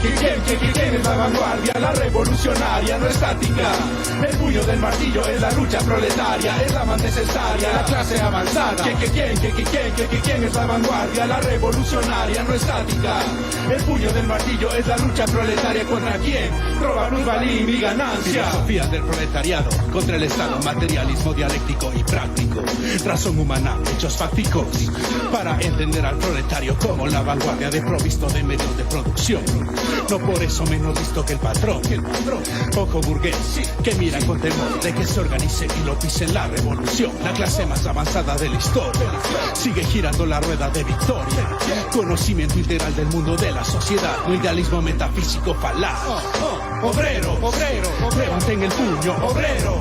¿Quién es la vanguardia? La revolucionaria, no estática. El puño del martillo es la lucha proletaria, es la más necesaria, la clase avanzada. ¿Quién es la vanguardia? La revolucionaria, no estática. El puño del martillo es la lucha proletaria. ¿Contra quién? Roba plusvalía y ganancia. Filosofía del proletariado contra el Estado, materialismo dialéctico y práctico, razón humana, hechos fácticos, para entender al proletario como la vanguardia de provisto de medios de producción. No por eso menos visto que el patrón, poco burgués, que mira con temor de que se organice y lo pise la revolución. La clase más avanzada de la historia sigue girando la rueda de victoria. Conocimiento integral del mundo de la sociedad, no idealismo metafísico falaz. Obrero, levanten el puño, obrero,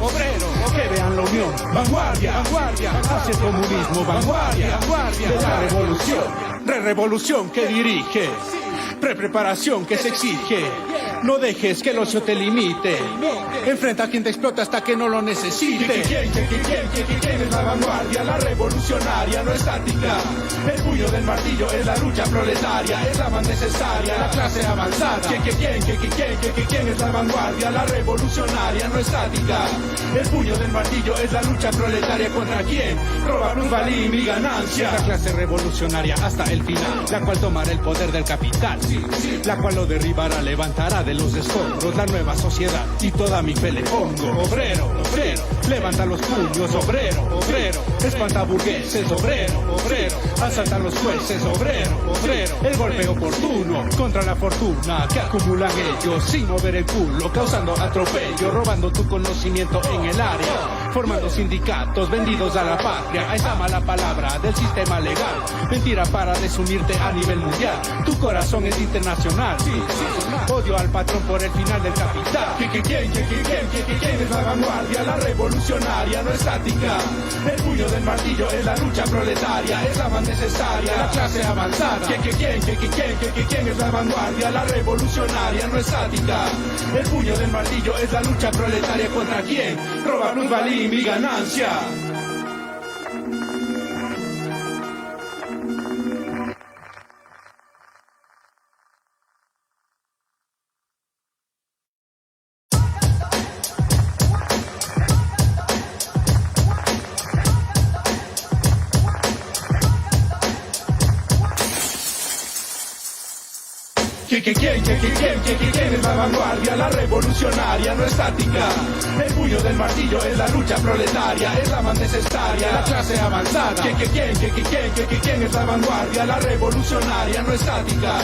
que vean la unión, vanguardia, hacia el comunismo, vanguardia, de la revolución, revolución que dirige, preparación que se exige. No dejes que el ocio te limite. Enfrenta a quien te explota hasta que no lo necesite. ¿Quién es la vanguardia? La revolucionaria, no estática. El puño del martillo es la lucha proletaria, es la más necesaria, la clase avanzada. ¿Quién es la vanguardia? La revolucionaria, no estática. El puño del martillo es la lucha proletaria. ¿Contra quién? Roba plusvalía y ganancia. La clase revolucionaria hasta el final, la cual tomará el poder del capital, la cual lo derribará, levantará de los escombros la nueva sociedad y toda mi fe le pongo. Obrero, levanta los puños, obrero, espanta burgueses, obrero, asalta a los jueces, obrero, el golpe oportuno contra la fortuna que acumulan ellos sin mover el culo, causando atropello, robando tu conocimiento en el área, formando sindicatos vendidos a la patria, a esa mala palabra del sistema legal, mentira para desunirte a nivel mundial. Tu corazón es internacional, odio al patrón por el final del capital. ¿Quién es la vanguardia? La revolucionaria, no estática. El puño del martillo es la lucha proletaria, es la más necesaria, la clase avanzada. ¿Quién es la vanguardia? La revolucionaria, no estática. El puño del martillo es la lucha proletaria. ¿Contra quién? Roba plusvalía y ganancia. ¿Quién es la vanguardia? La revolucionaria, no estática. El puño del martillo es la lucha proletaria, es la más necesaria, la clase avanzada. ¿Quién es la vanguardia? La revolucionaria, no estática.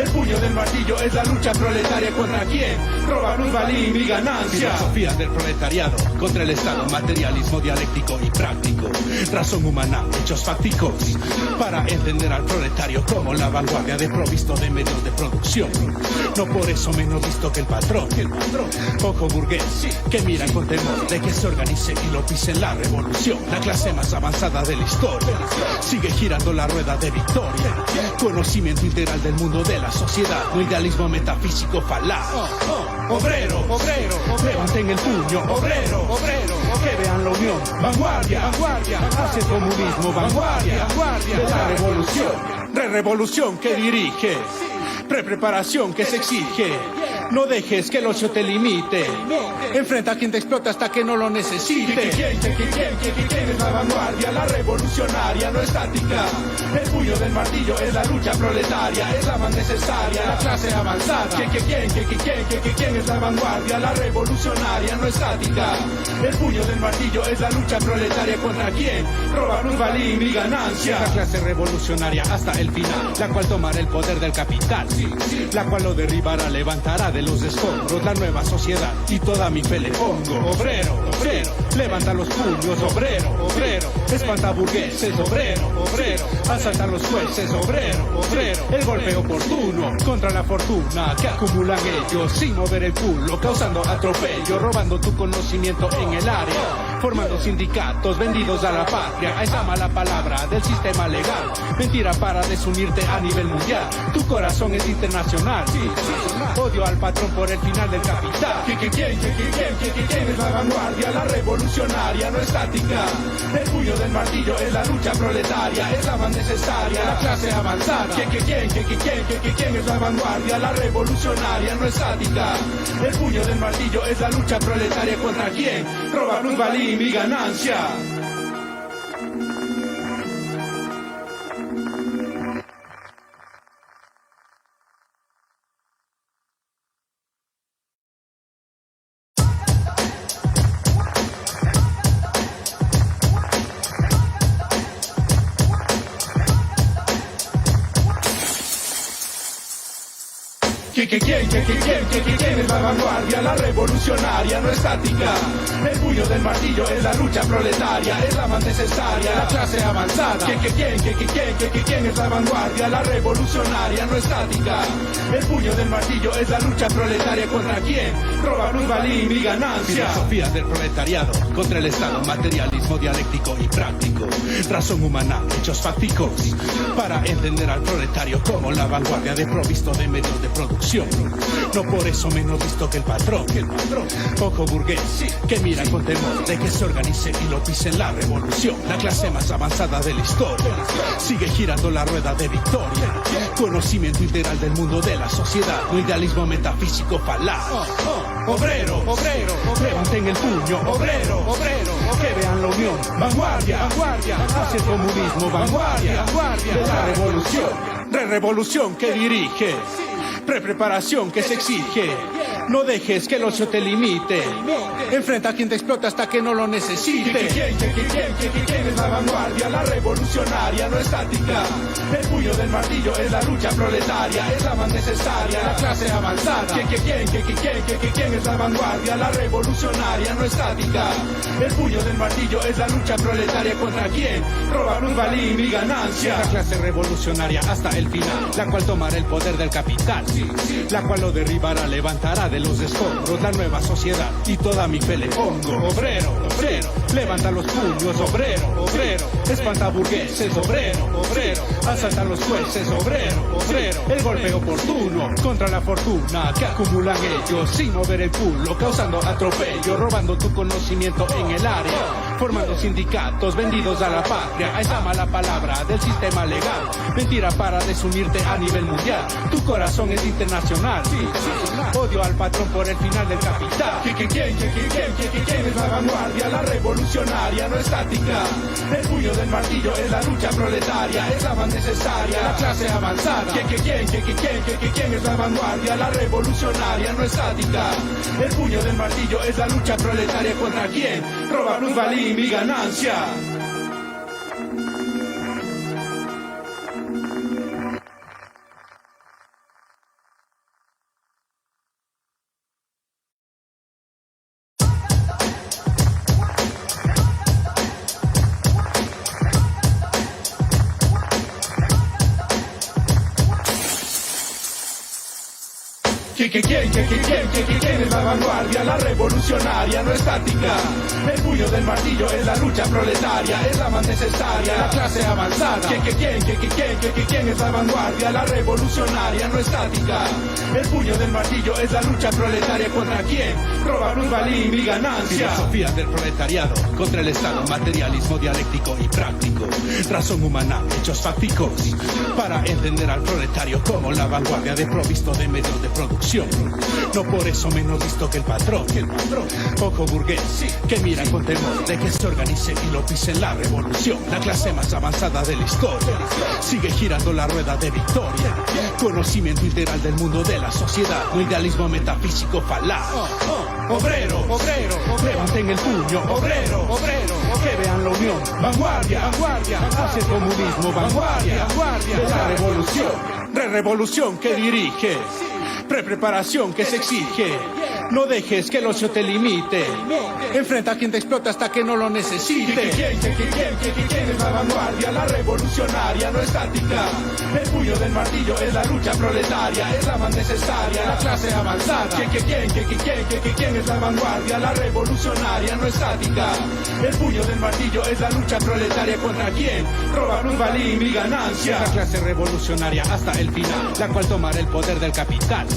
El puño del martillo es la lucha proletaria. ¿Contra quién? Roba plusvalía y ganancia. Filosofía del proletariado contra el Estado, materialismo dialéctico y práctico, razón humana, hechos fácticos, para entender al proletario como la vanguardia de provisto de medios de producción. No por eso menos visto que el patrón, poco burgués, que mira con temor de que se organice y lo pise la revolución. La clase más avanzada de la historia sigue girando la rueda de victoria. Conocimiento integral del mundo de la sociedad, no idealismo metafísico falaz. Obrero, levanten el puño, obrero, que vean la unión, vanguardia, hacia el comunismo, vanguardia, de la revolución, revolución que dirige, preparación que se exige. No dejes que el ocio te limite. Enfrenta a quien te explota hasta que no lo necesite. ¿Quién es la vanguardia? La revolucionaria, no estática. El puño del martillo es la lucha proletaria, es la más necesaria, la clase avanzada. ¿Quién es la vanguardia? La revolucionaria, no estática. El puño del martillo es la lucha proletaria. ¿Contra quién? Roba plusvalía y ganancia. La clase revolucionaria hasta el final, la cual tomará el poder del capital, la cual lo derribará, levantará de los escombros la nueva sociedad y toda mi fe le pongo. Obrero, levanta los puños, obrero, espanta burgueses, obrero, asalta a los jueces, obrero, el golpe oportuno contra la fortuna que acumulan ellos sin mover el culo, causando atropello, robando tu conocimiento en el área, formando sindicatos vendidos a la patria, a esa mala palabra del sistema legal. Mentira para desunirte a nivel mundial. Tu corazón es internacional. Odio al patrón por el final del capital. ¿Quién es la vanguardia? La revolucionaria, no estática. El puño del martillo es la lucha proletaria, es la más necesaria, la clase avanzada. ¿Quién es la vanguardia? La revolucionaria, no estática. El puño del martillo es la lucha proletaria. ¿Contra quién? Roba plusvalía y mi ganancia. ¿Quién es la vanguardia? La revolucionaria, no estática. El puño del martillo es la lucha proletaria, es la más necesaria, la clase avanzada. ¿Quién es la vanguardia? La revolucionaria, no estática. El puño del martillo es la lucha proletaria. ¿Contra quién? Roba plusvalía y mi ganancia. Filosofía del proletariado contra el Estado, materialismo dialéctico y práctico, razón humana, hechos fácticos, para entender al proletario como la vanguardia de provisto de medios de producción. No por eso menos visto que el patrón, poco burgués, que mira con temor de que se organice y lo pisen la revolución. La clase más avanzada de la historia sigue girando la rueda de victoria. Conocimiento integral del mundo de la sociedad, no idealismo metafísico falaz. Obrero, levanten el puño, obrero, que vean la unión, vanguardia, hacia el comunismo, vanguardia, de la revolución, revolución que dirige, preparación que se exige. No dejes que el ocio te limite. Enfrenta a quien te explota hasta que no lo necesite. ¿Quién es la vanguardia? La revolucionaria, no estática. El puño del martillo es la lucha proletaria, es la más necesaria, la clase avanzada. ¿Quién es la vanguardia? La revolucionaria, no estática. El puño del martillo es la lucha proletaria. ¿Contra quién? Roba plusvalía y mi ganancia. La clase revolucionaria hasta el final, la cual tomará el poder del capital, la cual lo derribará, levantará de los escombros la nueva sociedad y toda mi fe le pongo. Obrero, levanta los puños, obrero, espanta burgueses, obrero, asalta a los jueces, obrero, el golpe oportuno contra la fortuna que acumulan ellos sin mover el culo, causando atropello, robando tu conocimiento en el área, formando sindicatos vendidos a la patria, a esa mala palabra del sistema legal. Mentira para desunirte a nivel mundial. Tu corazón es internacional. Odio al patrón por el final del capital. ¿Quién es la vanguardia? La revolucionaria, no estática. El puño del martillo es la lucha proletaria, es la más necesaria, la clase avanzada. ¿Quién es la vanguardia? La revolucionaria, no estática. El puño del martillo es la lucha proletaria. ¿Contra quién? Roba plusvalía y mi ganancia. ¿Quién es la vanguardia? La revolucionaria, no estática. El puño del martillo es la lucha proletaria, es la más necesaria, la clase avanzada. ¿Quién es la vanguardia? La revolucionaria, no estática. El puño del martillo es la lucha proletaria. ¿Contra quién? Roba plusvalía y mi ganancia. Filosofía del proletariado contra el Estado, materialismo dialéctico y práctico, razón humana, hechos fácticos, para entender al proletario como la vanguardia de provisto de medios de producción. No por eso menos visto que el patrón, poco burgués, que mira con temor de que se organice y lo pisen la revolución. La clase más avanzada de la historia sigue girando la rueda de victoria. Conocimiento integral del mundo de la sociedad, no idealismo metafísico falaz. Obrero, levanten el puño, obrero, que vean la unión, vanguardia, hacia el comunismo, vanguardia, de la revolución, revolución que dirige, preparación que se exige. No dejes que el ocio te limite. Enfrenta a quien te explota hasta que no lo necesite. ¿Quién es la vanguardia? La revolucionaria, no estática. El puño del martillo es la lucha proletaria, es la más necesaria, la clase avanzada. ¿Quién es la vanguardia? La revolucionaria, no estática. El puño del martillo es la lucha proletaria. ¿Contra quién? Roba plusvalía y mi ganancia. La clase revolucionaria hasta el final, la cual tomará el poder del capital,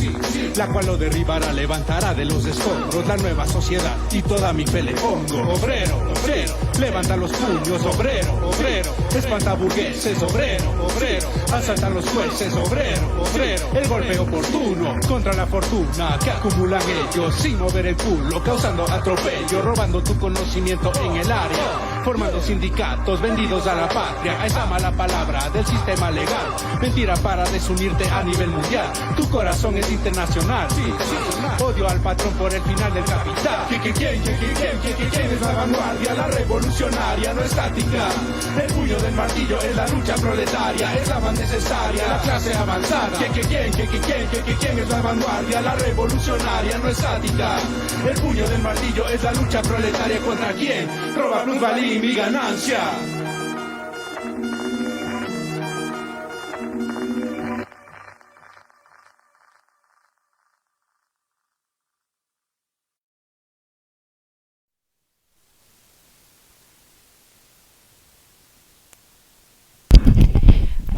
la cual lo derribará, levantará de los escombros la nueva sociedad y toda mi fe le pongo. Obrero, obrero, levanta los puños, obrero, obrero, espanta burgueses, obrero, obrero, asaltan los jueces, obrero, obrero, el golpe oportuno contra la fortuna que acumulan ellos sin mover el culo, causando atropello, robando tu conocimiento en el área, formando sindicatos vendidos a la patria, a esa mala palabra del sistema legal, mentira para desunirte a nivel mundial, tu corazón es internacional, odio al patrón por el final del capital. ¿Quién es la vanguardia? La revolucionaria, no estática. El puño del martillo es la lucha proletaria, es la más necesaria, la clase avanzada. ¿Quién es la vanguardia? La revolucionaria, no estática. El puño del martillo es la lucha proletaria. ¿Contra quién? Roba plusvalía y mi ganancia.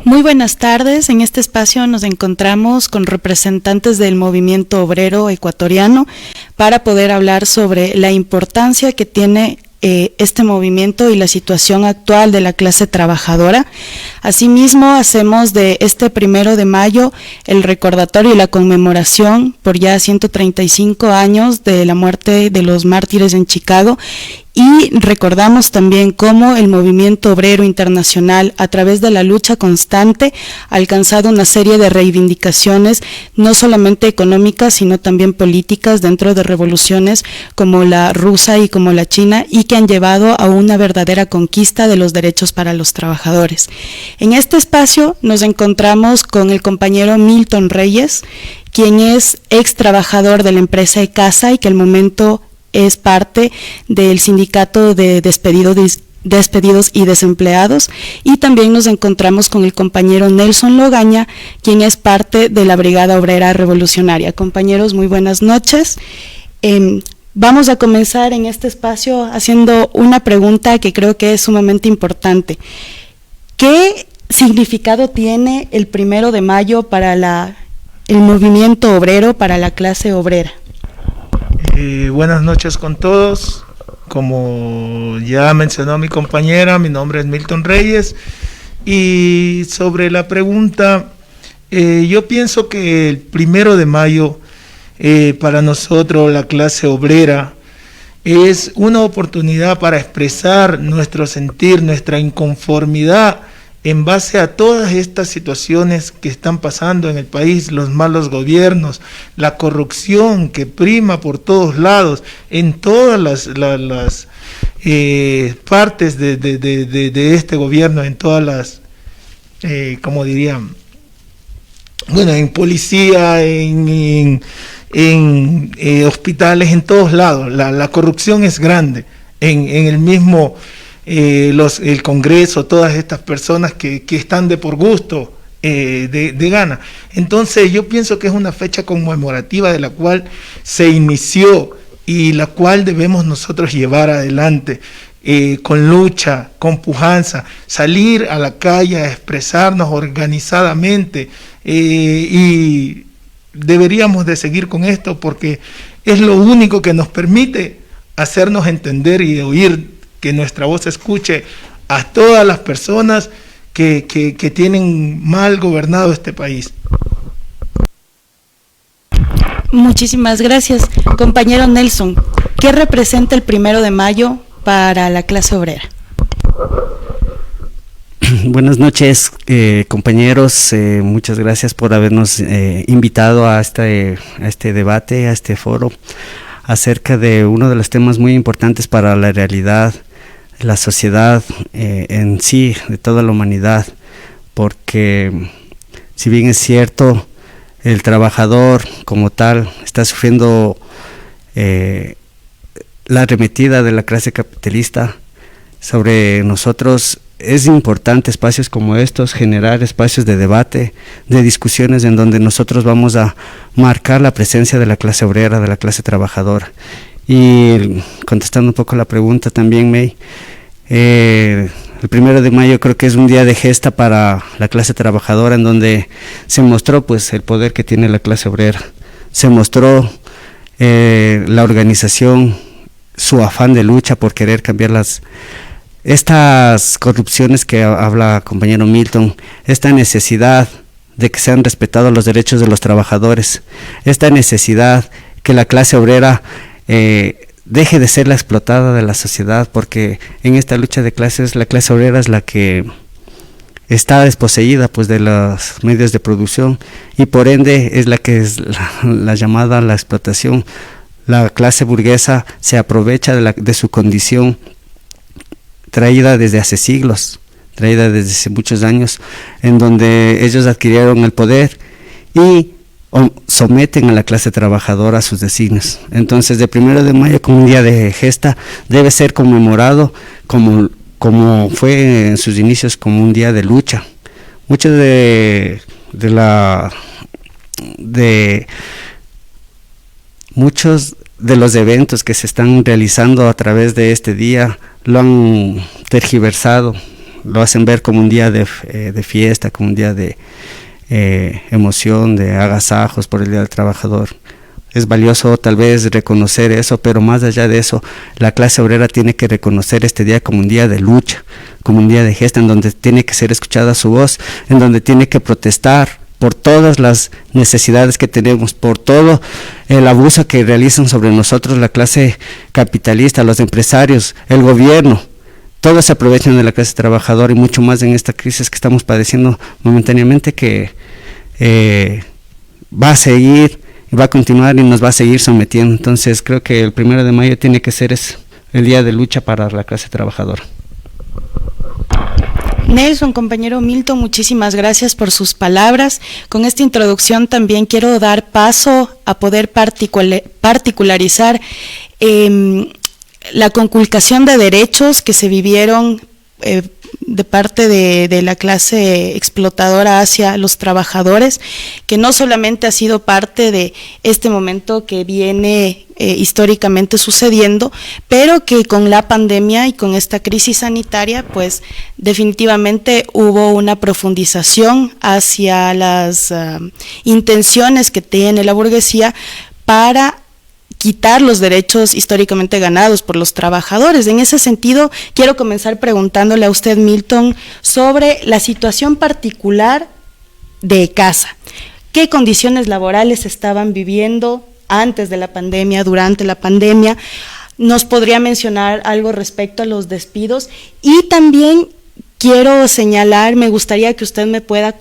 Muy buenas tardes. En este espacio nos encontramos con representantes del movimiento obrero ecuatoriano para poder hablar sobre la importancia que tiene este movimiento y la situación actual de la clase trabajadora. Asimismo, hacemos de este 1 de mayo el recordatorio y la conmemoración por ya 135 años de la muerte de los mártires en Chicago. Y recordamos también cómo el movimiento obrero internacional, a través de la lucha constante, ha alcanzado una serie de reivindicaciones, no solamente económicas, sino también políticas dentro de revoluciones como la rusa y como la china, y que han llevado a una verdadera conquista de los derechos para los trabajadores. En este espacio nos encontramos con el compañero Milton Reyes, quien es ex trabajador de la empresa ECASA y que al momento es parte del sindicato de despedidos y desempleados, y también nos encontramos con el compañero Nelson Logaña, quien es parte de la Brigada Obrera Revolucionaria. Compañeros, muy buenas noches. Vamos a comenzar en este espacio haciendo una pregunta que creo que es sumamente importante. ¿Qué significado tiene el 1 de mayo para el movimiento obrero, para la clase obrera? Buenas noches con todos. Como ya mencionó mi compañera, mi nombre es Milton Reyes, y sobre la pregunta, yo pienso que el 1 de mayo para nosotros, la clase obrera, es una oportunidad para expresar nuestro sentir, nuestra inconformidad en base a todas estas situaciones que están pasando en el país, los malos gobiernos, la corrupción que prima por todos lados, en todas las partes de este gobierno, en todas las, como dirían, bueno, en policía, en hospitales, en todos lados. La corrupción es grande, en el mismo el Congreso, todas estas personas que están de por gusto, de gana. Entonces yo pienso que es una fecha conmemorativa de la cual se inició y la cual debemos nosotros llevar adelante, con lucha, con pujanza, salir a la calle a expresarnos organizadamente, y deberíamos de seguir con esto porque es lo único que nos permite hacernos entender y oír, que nuestra voz escuche a todas las personas que tienen mal gobernado este país. Muchísimas gracias. Compañero Nelson, ¿qué representa el 1 de mayo para la clase obrera? Buenas noches, compañeros. Muchas gracias por habernos invitado a este debate, a este foro, acerca de uno de los temas muy importantes para la realidad de la sociedad en sí, de toda la humanidad, porque si bien es cierto, el trabajador como tal está sufriendo la arremetida de la clase capitalista sobre nosotros. Es importante espacios como estos, generar espacios de debate, de discusiones en donde nosotros vamos a marcar la presencia de la clase obrera, de la clase trabajadora. Y contestando un poco la pregunta también, May, el 1 de mayo creo que es un día de gesta para la clase trabajadora, en donde se mostró pues el poder que tiene la clase obrera, se mostró la organización, su afán de lucha por querer cambiar estas corrupciones que habla compañero Milton, esta necesidad de que sean respetados los derechos de los trabajadores, esta necesidad que la clase obrera deje de ser la explotada de la sociedad, porque en esta lucha de clases la clase obrera es la que está desposeída pues de los medios de producción y por ende es la que es la llamada la explotación. La clase burguesa se aprovecha de su condición traída desde hace siglos, traída desde hace muchos años, en donde ellos adquirieron el poder y someten a la clase trabajadora a sus designios. Entonces, de 1 de mayo, como un día de gesta, debe ser conmemorado como fue en sus inicios, como un día de lucha. Muchos muchos de los eventos que se están realizando a través de este día lo han tergiversado, lo hacen ver como un día de fiesta, como un día de emoción, de agasajos por el Día del Trabajador. Es valioso tal vez reconocer eso, pero más allá de eso, la clase obrera tiene que reconocer este día como un día de lucha, como un día de gesta, en donde tiene que ser escuchada su voz, en donde tiene que protestar por todas las necesidades que tenemos, por todo el abuso que realizan sobre nosotros la clase capitalista, los empresarios, el gobierno. Todos se aprovechan de la clase trabajadora y mucho más en esta crisis que estamos padeciendo momentáneamente, que va a seguir, va a continuar y nos va a seguir sometiendo. Entonces creo que el 1 de mayo tiene que ser el día de lucha para la clase trabajadora. Nelson, compañero Milton, muchísimas gracias por sus palabras. Con esta introducción también quiero dar paso a poder particularizar la conculcación de derechos que se vivieron de parte de la clase explotadora hacia los trabajadores, que no solamente ha sido parte de este momento que viene históricamente sucediendo, pero que con la pandemia y con esta crisis sanitaria, pues definitivamente hubo una profundización hacia las intenciones que tiene la burguesía para quitar los derechos históricamente ganados por los trabajadores. En ese sentido, quiero comenzar preguntándole a usted, Milton, sobre la situación particular de ECASA. ¿Qué condiciones laborales estaban viviendo antes de la pandemia, durante la pandemia? ¿Nos podría mencionar algo respecto a los despidos? Y también quiero señalar, me gustaría que usted nos pueda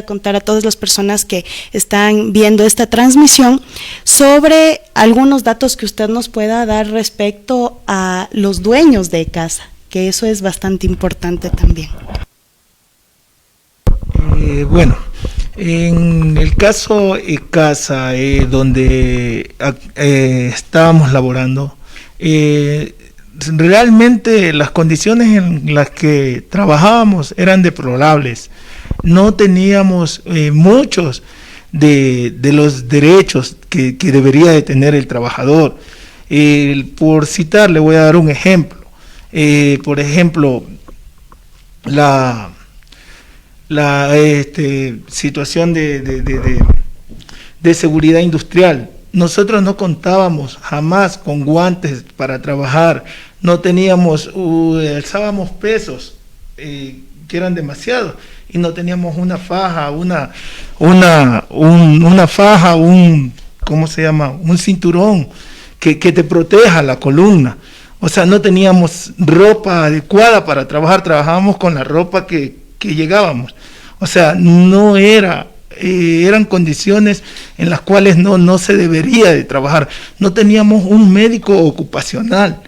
contar a todas las personas que están viendo esta transmisión sobre algunos datos que usted nos pueda dar respecto a los dueños de ECASA, que eso es bastante importante también. Bueno, en el caso ECASA, donde estábamos laborando, realmente las condiciones en las que trabajábamos eran deplorables. No teníamos muchos de los derechos que debería de tener el trabajador. Por citar, le voy a dar un ejemplo. Por ejemplo, la situación de seguridad industrial. Nosotros no contábamos jamás con guantes para trabajar, no teníamos, alzábamos pesos que eran demasiados y no teníamos una faja, ¿cómo se llama? Un cinturón que te proteja la columna. O sea, no teníamos ropa adecuada para trabajar, trabajábamos con la ropa que llegábamos. O sea, no eran condiciones en las cuales no se debería de trabajar. No teníamos un médico ocupacional.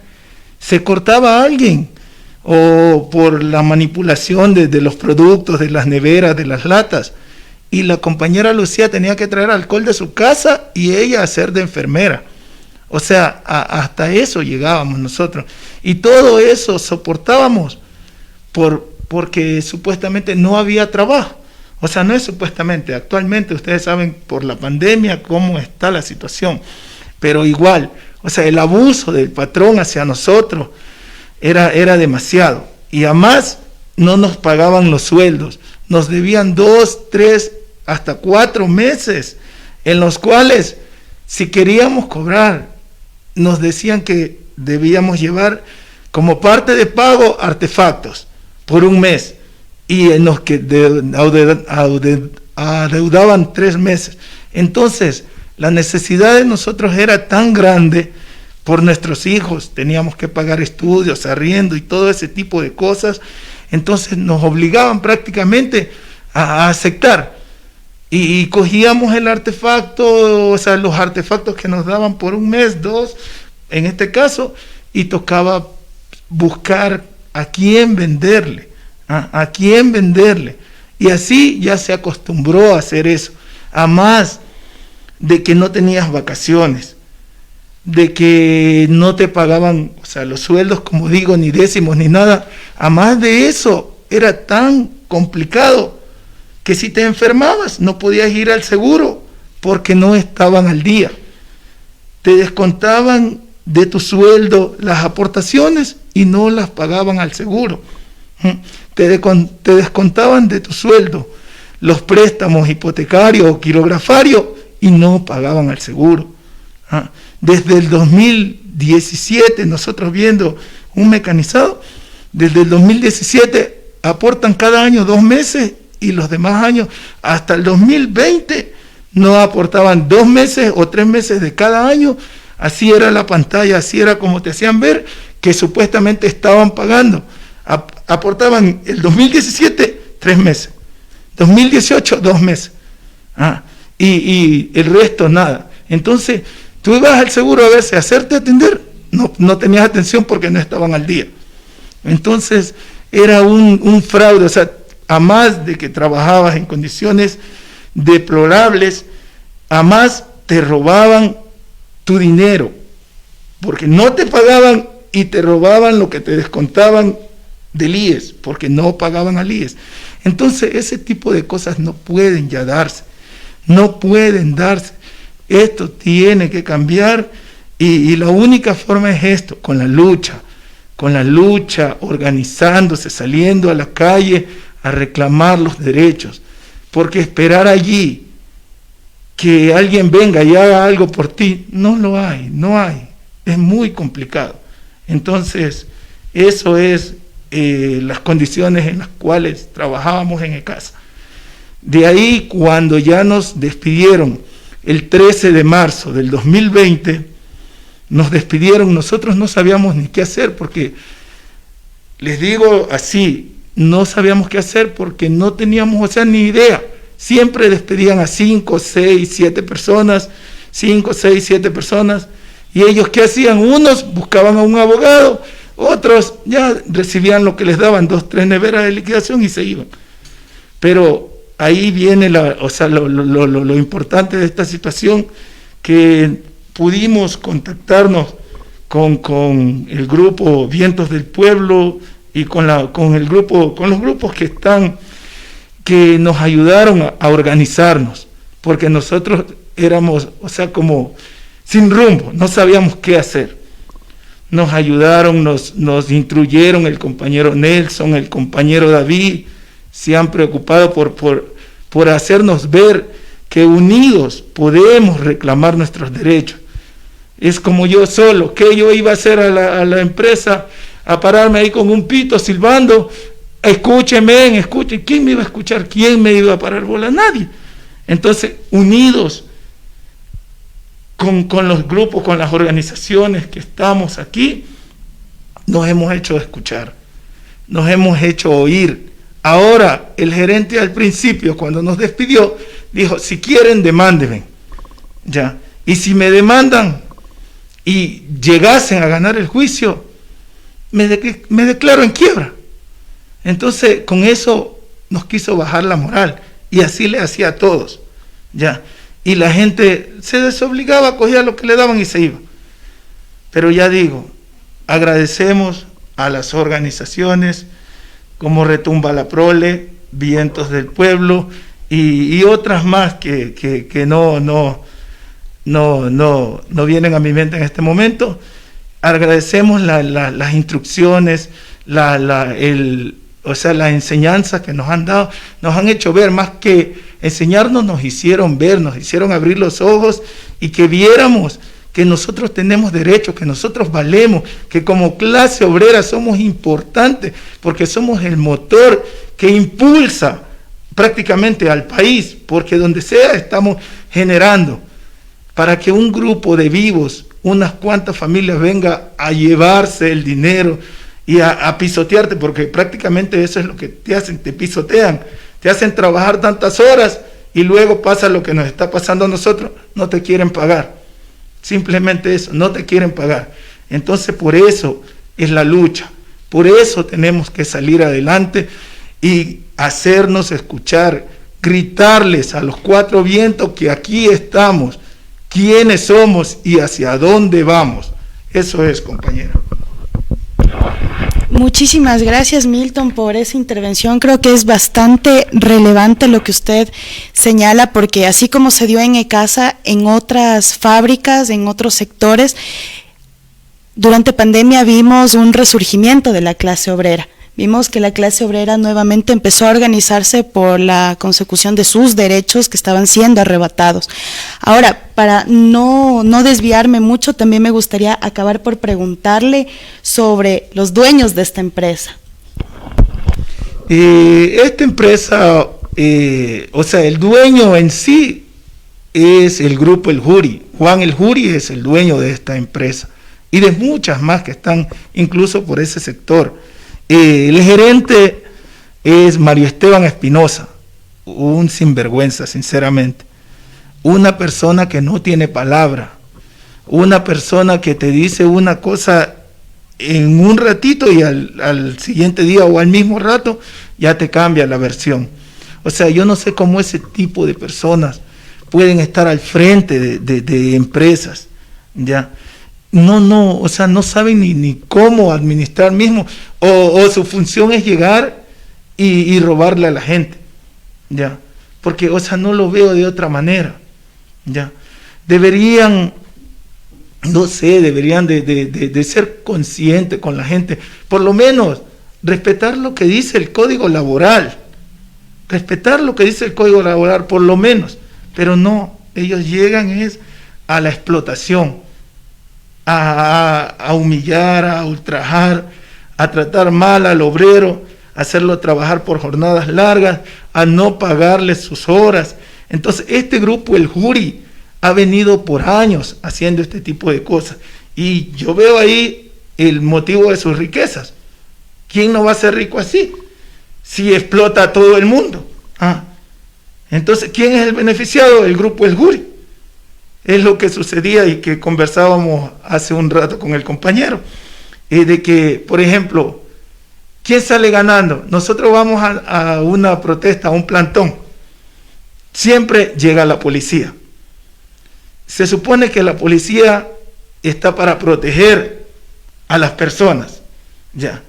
Se cortaba a alguien o por la manipulación de los productos, de las neveras, de las latas, y la compañera Lucía tenía que traer alcohol de su casa y ella hacer de enfermera. O sea, hasta eso llegábamos nosotros. Y todo eso soportábamos porque supuestamente no había trabajo. O sea, no es supuestamente, actualmente ustedes saben por la pandemia cómo está la situación. Pero igual, o sea, el abuso del patrón hacia nosotros era demasiado. Y además no nos pagaban los sueldos. Nos debían 2, 3, hasta 4 meses, en los cuales si queríamos cobrar, nos decían que debíamos llevar como parte de pago artefactos por un mes, y en los que adeudaban 3 meses. Entonces, la necesidad de nosotros era tan grande por nuestros hijos, teníamos que pagar estudios, arriendo y todo ese tipo de cosas, entonces nos obligaban prácticamente a aceptar, y cogíamos el artefacto, o sea, los artefactos que nos daban por un mes, 2, en este caso, y tocaba buscar a quién venderle, a quién venderle, y así ya se acostumbró a hacer eso, a más de que no tenías vacaciones, de que no te pagaban, o sea, los sueldos, como digo, ni décimos ni nada, a más de eso, era tan complicado que si te enfermabas no podías ir al seguro porque no estaban al día. Te descontaban de tu sueldo las aportaciones y no las pagaban al seguro. Te descontaban de tu sueldo los préstamos hipotecarios o quirografarios y no pagaban al seguro. Desde el 2017, nosotros viendo un mecanizado, desde el 2017 aportan cada año 2 meses y los demás años, hasta el 2020, no aportaban 2 meses o 3 meses de cada año. Así era la pantalla, así era como te hacían ver que supuestamente estaban pagando. Aportaban el 2017, 3 meses, 2018, 2 meses, y el resto nada. Entonces, tú ibas al seguro a verse, a hacerte atender, no tenías atención porque no estaban al día. Entonces, era un fraude, o sea, a más de que trabajabas en condiciones deplorables, a más te robaban tu dinero, porque no te pagaban y te robaban lo que te descontaban del IES, porque no pagaban al IES. Entonces, ese tipo de cosas no pueden ya darse, no pueden darse. Esto tiene que cambiar y la única forma es esto, con la lucha, organizándose, saliendo a la calle a reclamar los derechos, porque esperar allí que alguien venga y haga algo por ti, no hay, es muy complicado. Entonces, eso es las condiciones en las cuales trabajábamos en ECASA. De ahí, cuando ya nos despidieron el 13 de marzo del 2020, nos despidieron, nosotros no sabíamos ni qué hacer, porque, les digo así, no sabíamos qué hacer porque no teníamos, o sea, ni idea. Siempre despedían a 5, 6, 7 personas, 5, 6, 7 personas, y ellos ¿qué hacían? Unos buscaban a un abogado, otros ya recibían lo que les daban, 2, 3 neveras de liquidación y se iban. Pero ahí viene lo importante de esta situación, que pudimos contactarnos con el grupo Vientos del Pueblo y con los grupos que nos ayudaron a organizarnos, porque nosotros éramos, o sea, como sin rumbo, no sabíamos qué hacer. Nos ayudaron, nos instruyeron el compañero Nelson, el compañero David, se han preocupado por hacernos ver que unidos podemos reclamar nuestros derechos. Es como yo solo, que yo iba a hacer a la empresa, a pararme ahí con un pito silbando, escúcheme, ¿quién me iba a escuchar? ¿Quién me iba a parar bola? Nadie. Entonces, unidos con los grupos, con las organizaciones que estamos aquí, nos hemos hecho escuchar, nos hemos hecho oír. Ahora, el gerente al principio, cuando nos despidió, dijo, si quieren, demándenme. Ya. Y si me demandan y llegasen a ganar el juicio, me declaro en quiebra. Entonces, con eso nos quiso bajar la moral, y así le hacía a todos, ya. Y la gente se desobligaba, cogía lo que le daban y se iba. Pero ya digo, agradecemos a las organizaciones como Retumba la Prole, Vientos del Pueblo y otras más que no vienen a mi mente en este momento. Agradecemos las instrucciones, las enseñanzas que nos han dado, nos han hecho ver, más que enseñarnos, nos hicieron ver, nos hicieron abrir los ojos y que viéramos que nosotros tenemos derechos, que nosotros valemos, que como clase obrera somos importantes, porque somos el motor que impulsa prácticamente al país, porque donde sea estamos generando, para que un grupo de vivos, unas cuantas familias venga a llevarse el dinero y a pisotearte, porque prácticamente eso es lo que te hacen, te pisotean, te hacen trabajar tantas horas y luego pasa lo que nos está pasando a nosotros, no te quieren pagar. Simplemente eso, no te quieren pagar. Entonces por eso es la lucha, por eso tenemos que salir adelante y hacernos escuchar, gritarles a los cuatro vientos que aquí estamos, quiénes somos y hacia dónde vamos. Eso es, compañero. Muchísimas gracias, Milton, por esa intervención. Creo que es bastante relevante lo que usted señala, porque así como se dio en ECASA, en otras fábricas, en otros sectores, durante pandemia vimos un resurgimiento de la clase obrera. Vimos que la clase obrera nuevamente empezó a organizarse por la consecución de sus derechos que estaban siendo arrebatados. Ahora, para no desviarme mucho, también me gustaría acabar por preguntarle sobre los dueños de esta empresa. Esta empresa, el dueño en sí es el grupo El Juri. Juan El Juri es el dueño de esta empresa y de muchas más que están incluso por ese sector. El gerente es Mario Esteban Espinosa, un sinvergüenza, sinceramente. Una persona que no tiene palabra, una persona que te dice una cosa en un ratito y al siguiente día o al mismo rato ya te cambia la versión. O sea, yo no sé cómo ese tipo de personas pueden estar al frente de empresas, ¿ya? No saben ni cómo administrar mismo, o su función es llegar y robarle a la gente, ¿ya? Porque, no lo veo de otra manera, ¿ya? Deberían de ser conscientes con la gente, por lo menos respetar lo que dice el Código Laboral, por lo menos, pero no, ellos llegan a la explotación, a humillar, a ultrajar, a tratar mal al obrero, a hacerlo trabajar por jornadas largas, a no pagarle sus horas. Entonces este grupo, El Juri, ha venido por años haciendo este tipo de cosas y yo veo ahí el motivo de sus riquezas. ¿Quién no va a ser rico así? Si explota a todo el mundo. Entonces, ¿quién es el beneficiado? El grupo El Juri. Es lo que sucedía y que conversábamos hace un rato con el compañero, de que, por ejemplo, ¿quién sale ganando? Nosotros vamos a una protesta, a un plantón, siempre llega la policía. Se supone que la policía está para proteger a las personas, ya.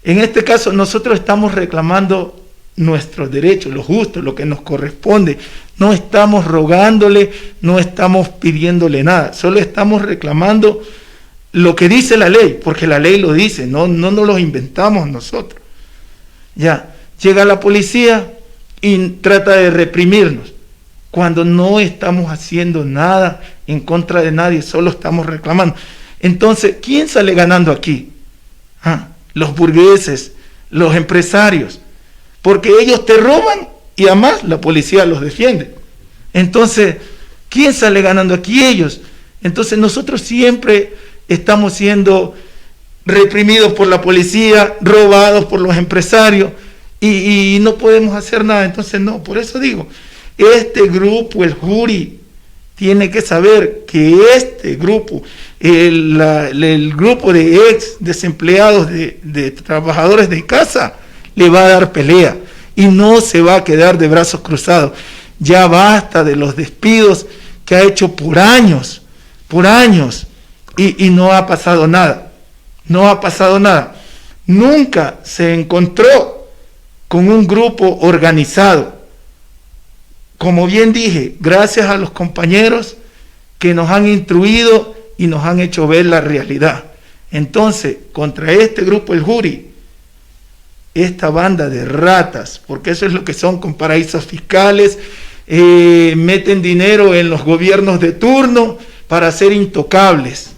En este caso nosotros estamos reclamando nuestros derechos, lo justo, lo que nos corresponde. No estamos rogándole, no estamos pidiéndole nada, solo estamos reclamando lo que dice la ley, porque la ley lo dice, no nos lo inventamos nosotros. Ya, llega la policía y trata de reprimirnos, cuando no estamos haciendo nada en contra de nadie, solo estamos reclamando. Entonces, ¿quién sale ganando aquí? Los burgueses, los empresarios, porque ellos te roban y además la policía los defiende. Entonces, ¿quién sale ganando aquí? Ellos. Entonces nosotros siempre estamos siendo reprimidos por la policía, robados por los empresarios y no podemos hacer nada. Entonces no, por eso digo, este grupo, El Juri, tiene que saber que este grupo, el grupo de ex desempleados, de trabajadores de casa, le va a dar pelea y no se va a quedar de brazos cruzados. Ya basta de los despidos que ha hecho por años, y no ha pasado nada, no ha pasado nada. Nunca se encontró con un grupo organizado. Como bien dije, gracias a los compañeros que nos han instruido y nos han hecho ver la realidad. Entonces, contra este grupo, el Juri, esta banda de ratas, porque eso es lo que son, con paraísos fiscales, meten dinero en los gobiernos de turno para ser intocables,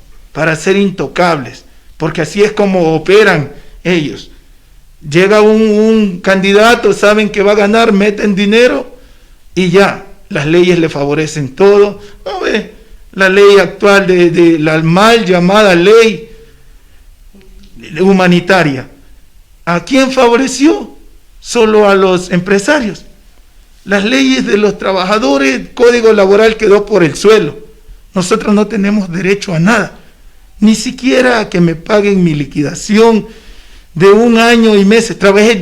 porque así es como operan ellos. Llega un candidato, saben que va a ganar, meten dinero y ya, las leyes le favorecen todo. ¿No ve? La ley actual de la mal llamada ley humanitaria, ¿a quién favoreció? Solo a los empresarios. Las leyes de los trabajadores, el código laboral quedó por el suelo. Nosotros no tenemos derecho a nada, ni siquiera a que me paguen mi liquidación de 1 año y meses. Trabajé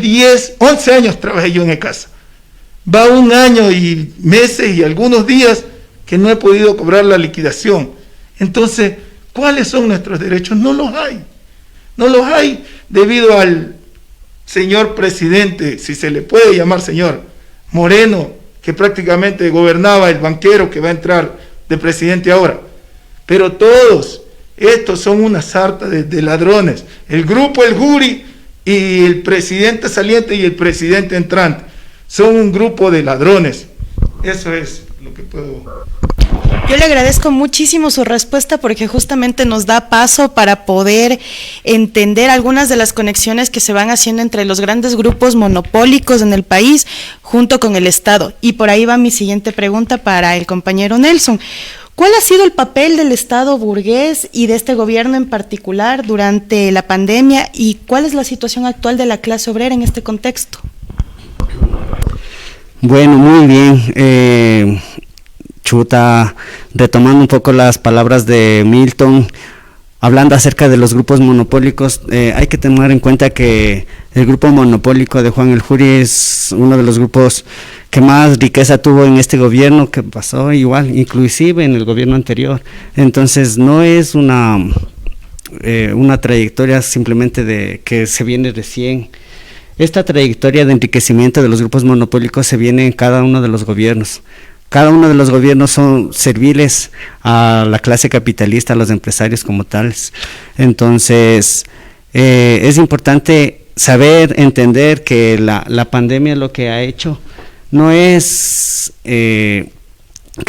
11 años trabajé yo en ECASA. Va 1 año y meses y algunos días que no he podido cobrar la liquidación. Entonces, ¿cuáles son nuestros derechos? No los hay. No los hay debido al señor presidente, si se le puede llamar señor, Moreno, que prácticamente gobernaba, el banquero que va a entrar de presidente ahora. Pero todos estos son una sarta de ladrones. El grupo, el Juri, y el presidente saliente y el presidente entrante son un grupo de ladrones. Eso es lo que puedo... Yo le agradezco muchísimo su respuesta porque justamente nos da paso para poder entender algunas de las conexiones que se van haciendo entre los grandes grupos monopólicos en el país junto con el Estado. Y por ahí va mi siguiente pregunta para el compañero Nelson. ¿Cuál ha sido el papel del Estado burgués y de este gobierno en particular durante la pandemia y cuál es la situación actual de la clase obrera en este contexto? Bueno, muy bien. Chuta, retomando un poco las palabras de Milton, hablando acerca de los grupos monopólicos, hay que tener en cuenta que el grupo monopólico de Juan el Juri es uno de los grupos que más riqueza tuvo en este gobierno, que pasó igual, inclusive en el gobierno anterior. Entonces no es una trayectoria simplemente de que se viene recién. Esta trayectoria de enriquecimiento de los grupos monopólicos se viene en cada uno de los gobiernos. Cada uno de los gobiernos son serviles a la clase capitalista, a los empresarios como tales. Entonces, es importante saber, entender que la pandemia lo que ha hecho no es que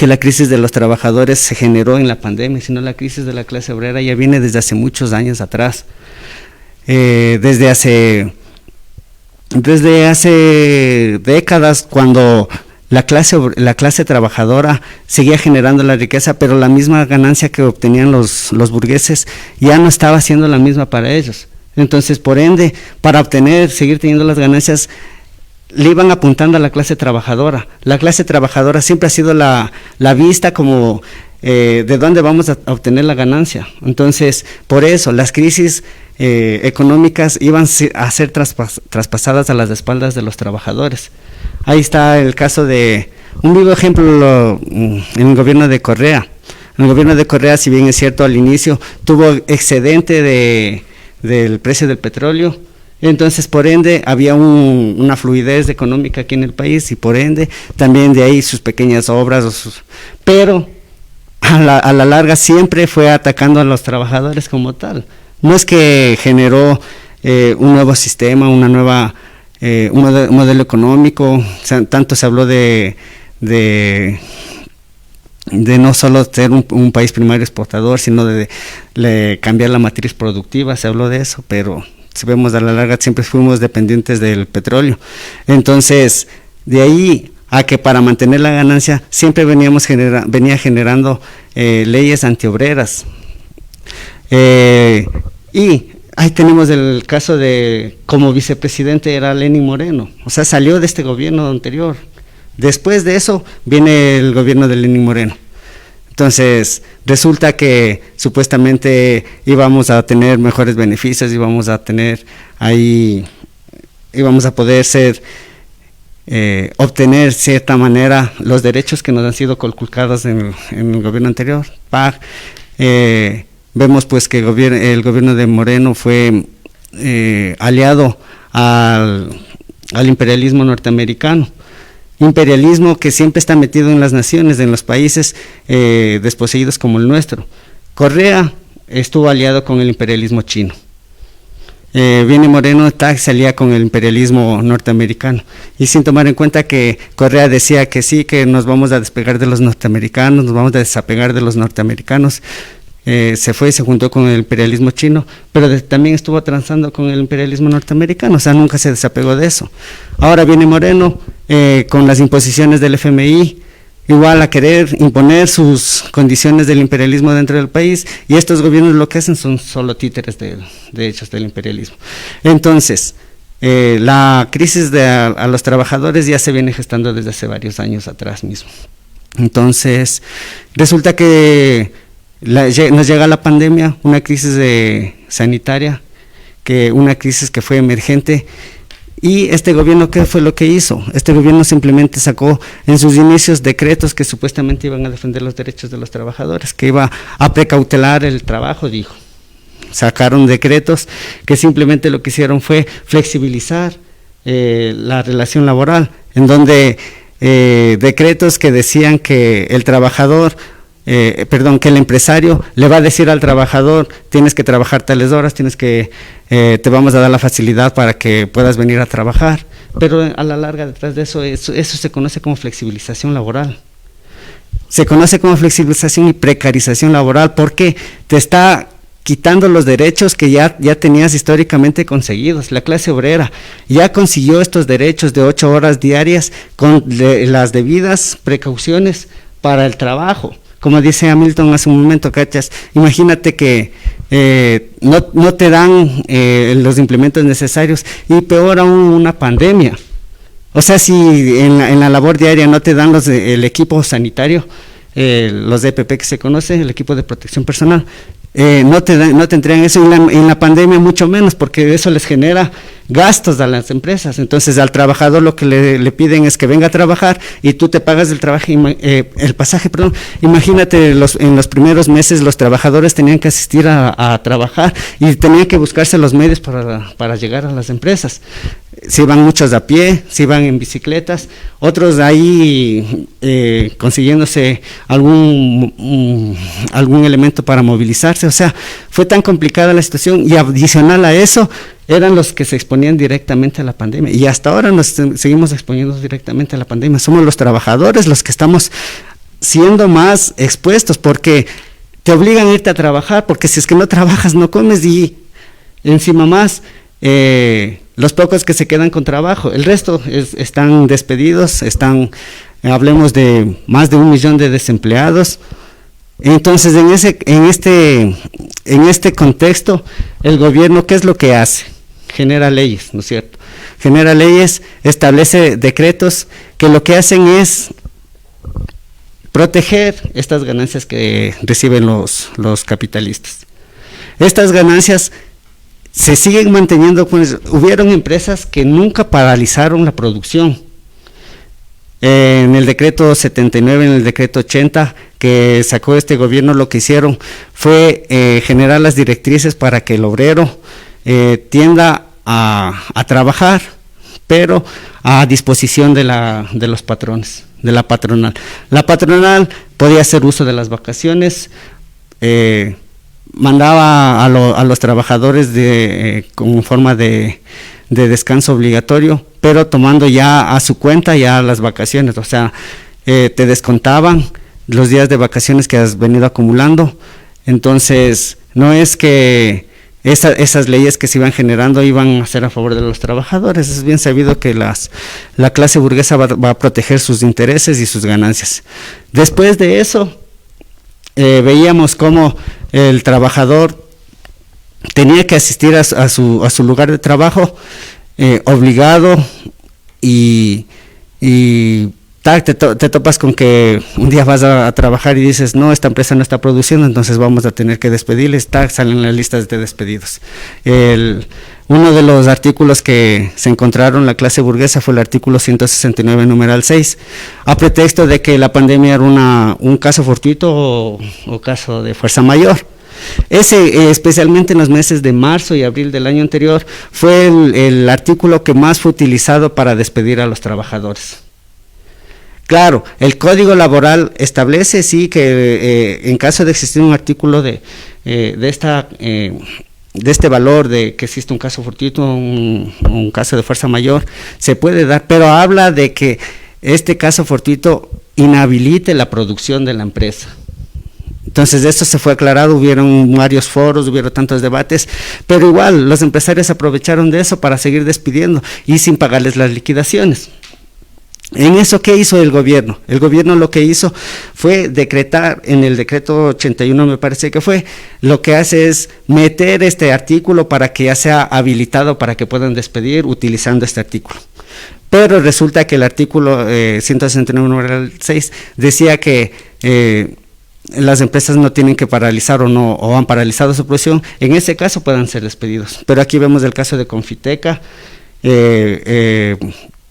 la crisis de los trabajadores se generó en la pandemia, sino la crisis de la clase obrera ya viene desde hace muchos años atrás. Desde hace décadas, cuando la clase trabajadora seguía generando la riqueza, pero la misma ganancia que obtenían los burgueses ya no estaba siendo la misma para ellos. Entonces, por ende, para seguir teniendo las ganancias, le iban apuntando a la clase trabajadora. La clase trabajadora siempre ha sido la vista como de dónde vamos a obtener la ganancia. Entonces, por eso, las crisis económicas iban a ser traspasadas a las espaldas de los trabajadores. Ahí está el caso de un vivo ejemplo en el gobierno de Correa. En el gobierno de Correa, si bien es cierto, al inicio tuvo excedente del precio del petróleo, entonces por ende había una fluidez económica aquí en el país y por ende también de ahí sus pequeñas obras, pero a la larga siempre fue atacando a los trabajadores como tal. No es que generó un nuevo sistema, una nueva... un modelo económico, o sea, tanto se habló de no solo ser un país primario exportador, sino de cambiar la matriz productiva, se habló de eso, pero si vemos a la larga siempre fuimos dependientes del petróleo. Entonces, de ahí a que para mantener la ganancia siempre venía generando leyes antiobreras. Y ahí tenemos el caso de como vicepresidente era Lenín Moreno, o sea, salió de este gobierno anterior. Después de eso viene el gobierno de Lenín Moreno. Entonces, resulta que supuestamente íbamos a tener mejores beneficios, íbamos a poder obtener cierta manera los derechos que nos han sido conculcados en el gobierno anterior. vemos pues que el gobierno de Moreno fue aliado al imperialismo norteamericano. Imperialismo que siempre está metido en las naciones, en los países desposeídos como el nuestro. Correa estuvo aliado con el imperialismo chino. Viene Moreno, se alía con el imperialismo norteamericano, y sin tomar en cuenta que Correa decía que sí, que nos vamos a despegar de los norteamericanos, nos vamos a desapegar de los norteamericanos. Se fue y se juntó con el imperialismo chino, pero también estuvo transando con el imperialismo norteamericano, o sea, nunca se desapegó de eso. Ahora viene Moreno con las imposiciones del FMI, igual a querer imponer sus condiciones del imperialismo dentro del país, y estos gobiernos lo que hacen son solo títeres de hechos del imperialismo. Entonces, la crisis a los trabajadores ya se viene gestando desde hace varios años atrás mismo. Entonces, resulta que nos llega la pandemia, una crisis sanitaria, una crisis que fue emergente. Y este gobierno, ¿qué fue lo que hizo? Este gobierno simplemente sacó en sus inicios decretos que supuestamente iban a defender los derechos de los trabajadores, que iba a precautelar el trabajo, dijo. Sacaron decretos que simplemente lo que hicieron fue flexibilizar la relación laboral, en donde decretos que decían que el trabajador, que el empresario le va a decir al trabajador, tienes que trabajar tales horas, te vamos a dar la facilidad para que puedas venir a trabajar, pero a la larga detrás de eso se conoce como flexibilización laboral. Se conoce como flexibilización y precarización laboral porque te está quitando los derechos que ya tenías históricamente conseguidos. La clase obrera ya consiguió estos derechos de 8 horas diarias con las debidas precauciones para el trabajo. Como dice Hamilton hace un momento, ¿cachas? Imagínate que no te dan los implementos necesarios, y peor aún una pandemia. O sea, si en la labor diaria no te dan el equipo sanitario, los EPP que se conoce, el equipo de protección personal, no te entregan eso, y en la pandemia mucho menos, porque eso les genera gastos a las empresas. Entonces al trabajador lo que le piden es que venga a trabajar y tú te pagas el pasaje. Imagínate, en los primeros meses los trabajadores tenían que asistir a trabajar y tenían que buscarse los medios para llegar a las empresas. Se iban muchos a pie, se iban en bicicletas, otros ahí consiguiéndose algún elemento para movilizarse. O sea, fue tan complicada la situación, y adicional a eso eran los que se exponían directamente a la pandemia, y hasta ahora nos seguimos exponiendo directamente a la pandemia. Somos los trabajadores los que estamos siendo más expuestos, porque te obligan a irte a trabajar, porque si es que no trabajas no comes, y encima más los pocos que se quedan con trabajo, el resto están despedidos, hablemos de más de 1 millón de desempleados. Entonces, en este contexto, el gobierno, ¿qué es lo que hace? Genera leyes, ¿no es cierto? Genera leyes, establece decretos que lo que hacen es proteger estas ganancias que reciben los capitalistas. Estas ganancias se siguen manteniendo. Hubieron empresas que nunca paralizaron la producción. En el decreto 79, en el decreto 80 que sacó este gobierno, lo que hicieron fue generar las directrices para que el obrero tienda a trabajar, pero a disposición de los patrones, de la patronal. La patronal podía hacer uso de las vacaciones, mandaba a los trabajadores como forma de descanso obligatorio, pero tomando ya a su cuenta ya las vacaciones. O sea, te descontaban los días de vacaciones que has venido acumulando. Entonces, no es que esas leyes que se iban generando iban a ser a favor de los trabajadores. Es bien sabido que la clase burguesa va a proteger sus intereses y sus ganancias. Después de eso, veíamos cómo el trabajador tenía que asistir a su lugar de trabajo obligado, y te topas con que un día vas a trabajar y dices, no, esta empresa no está produciendo, entonces vamos a tener que despedirles, salen las listas de despedidos. Uno de los artículos que se encontraron la clase burguesa fue el artículo 169, numeral 6, a pretexto de que la pandemia era un caso fortuito o caso de fuerza mayor. Especialmente en los meses de marzo y abril del año anterior, fue el artículo que más fue utilizado para despedir a los trabajadores. Claro, el Código Laboral establece, sí, que en caso de existir un artículo de este valor, de que existe un caso fortuito, un caso de fuerza mayor, se puede dar, pero habla de que este caso fortuito inhabilite la producción de la empresa. Entonces, esto se fue aclarado, hubieron varios foros, hubieron tantos debates, pero igual los empresarios aprovecharon de eso para seguir despidiendo y sin pagarles las liquidaciones. En eso, ¿qué hizo el gobierno? El gobierno lo que hizo fue decretar, en el decreto 81 me parece que fue, lo que hace es meter este artículo para que ya sea habilitado para que puedan despedir utilizando este artículo. Pero resulta que el artículo 169.6 decía que las empresas no tienen que paralizar o han paralizado su producción, en ese caso puedan ser despedidos. Pero aquí vemos el caso de Confiteca,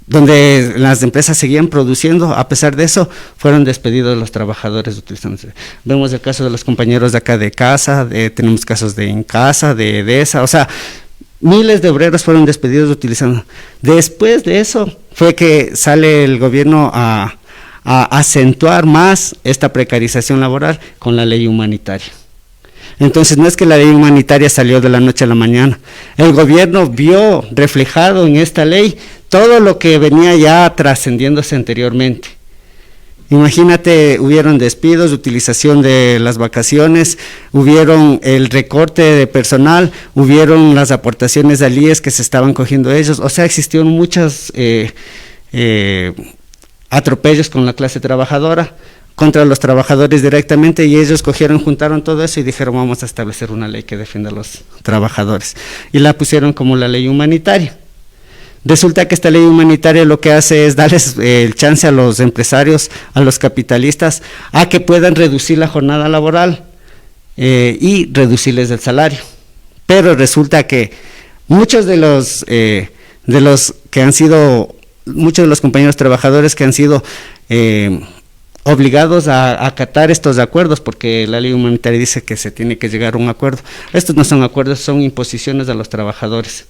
donde las empresas seguían produciendo, a pesar de eso, fueron despedidos los trabajadores utilizándose. Vemos el caso de los compañeros de acá de Casa, tenemos casos de Incasa, de EDESA, o sea, miles de obreros fueron despedidos utilizando. Después de eso, fue que sale el gobierno a acentuar más esta precarización laboral con la ley humanitaria. Entonces, no es que la ley humanitaria salió de la noche a la mañana. El gobierno vio reflejado en esta ley todo lo que venía ya trascendiéndose anteriormente. Imagínate, hubieron despidos, utilización de las vacaciones, hubieron el recorte de personal, hubieron las aportaciones al IES que se estaban cogiendo ellos, o sea, existieron muchos atropellos con la clase trabajadora, contra los trabajadores directamente, y ellos juntaron todo eso y dijeron, vamos a establecer una ley que defienda a los trabajadores, y la pusieron como la ley humanitaria. Resulta que esta ley humanitaria lo que hace es darles el chance a los empresarios, a los capitalistas, a que puedan reducir la jornada laboral y reducirles el salario. Pero resulta que muchos de los compañeros trabajadores que han sido obligados a acatar estos acuerdos, porque la ley humanitaria dice que se tiene que llegar a un acuerdo. Estos no son acuerdos, son imposiciones a los trabajadores.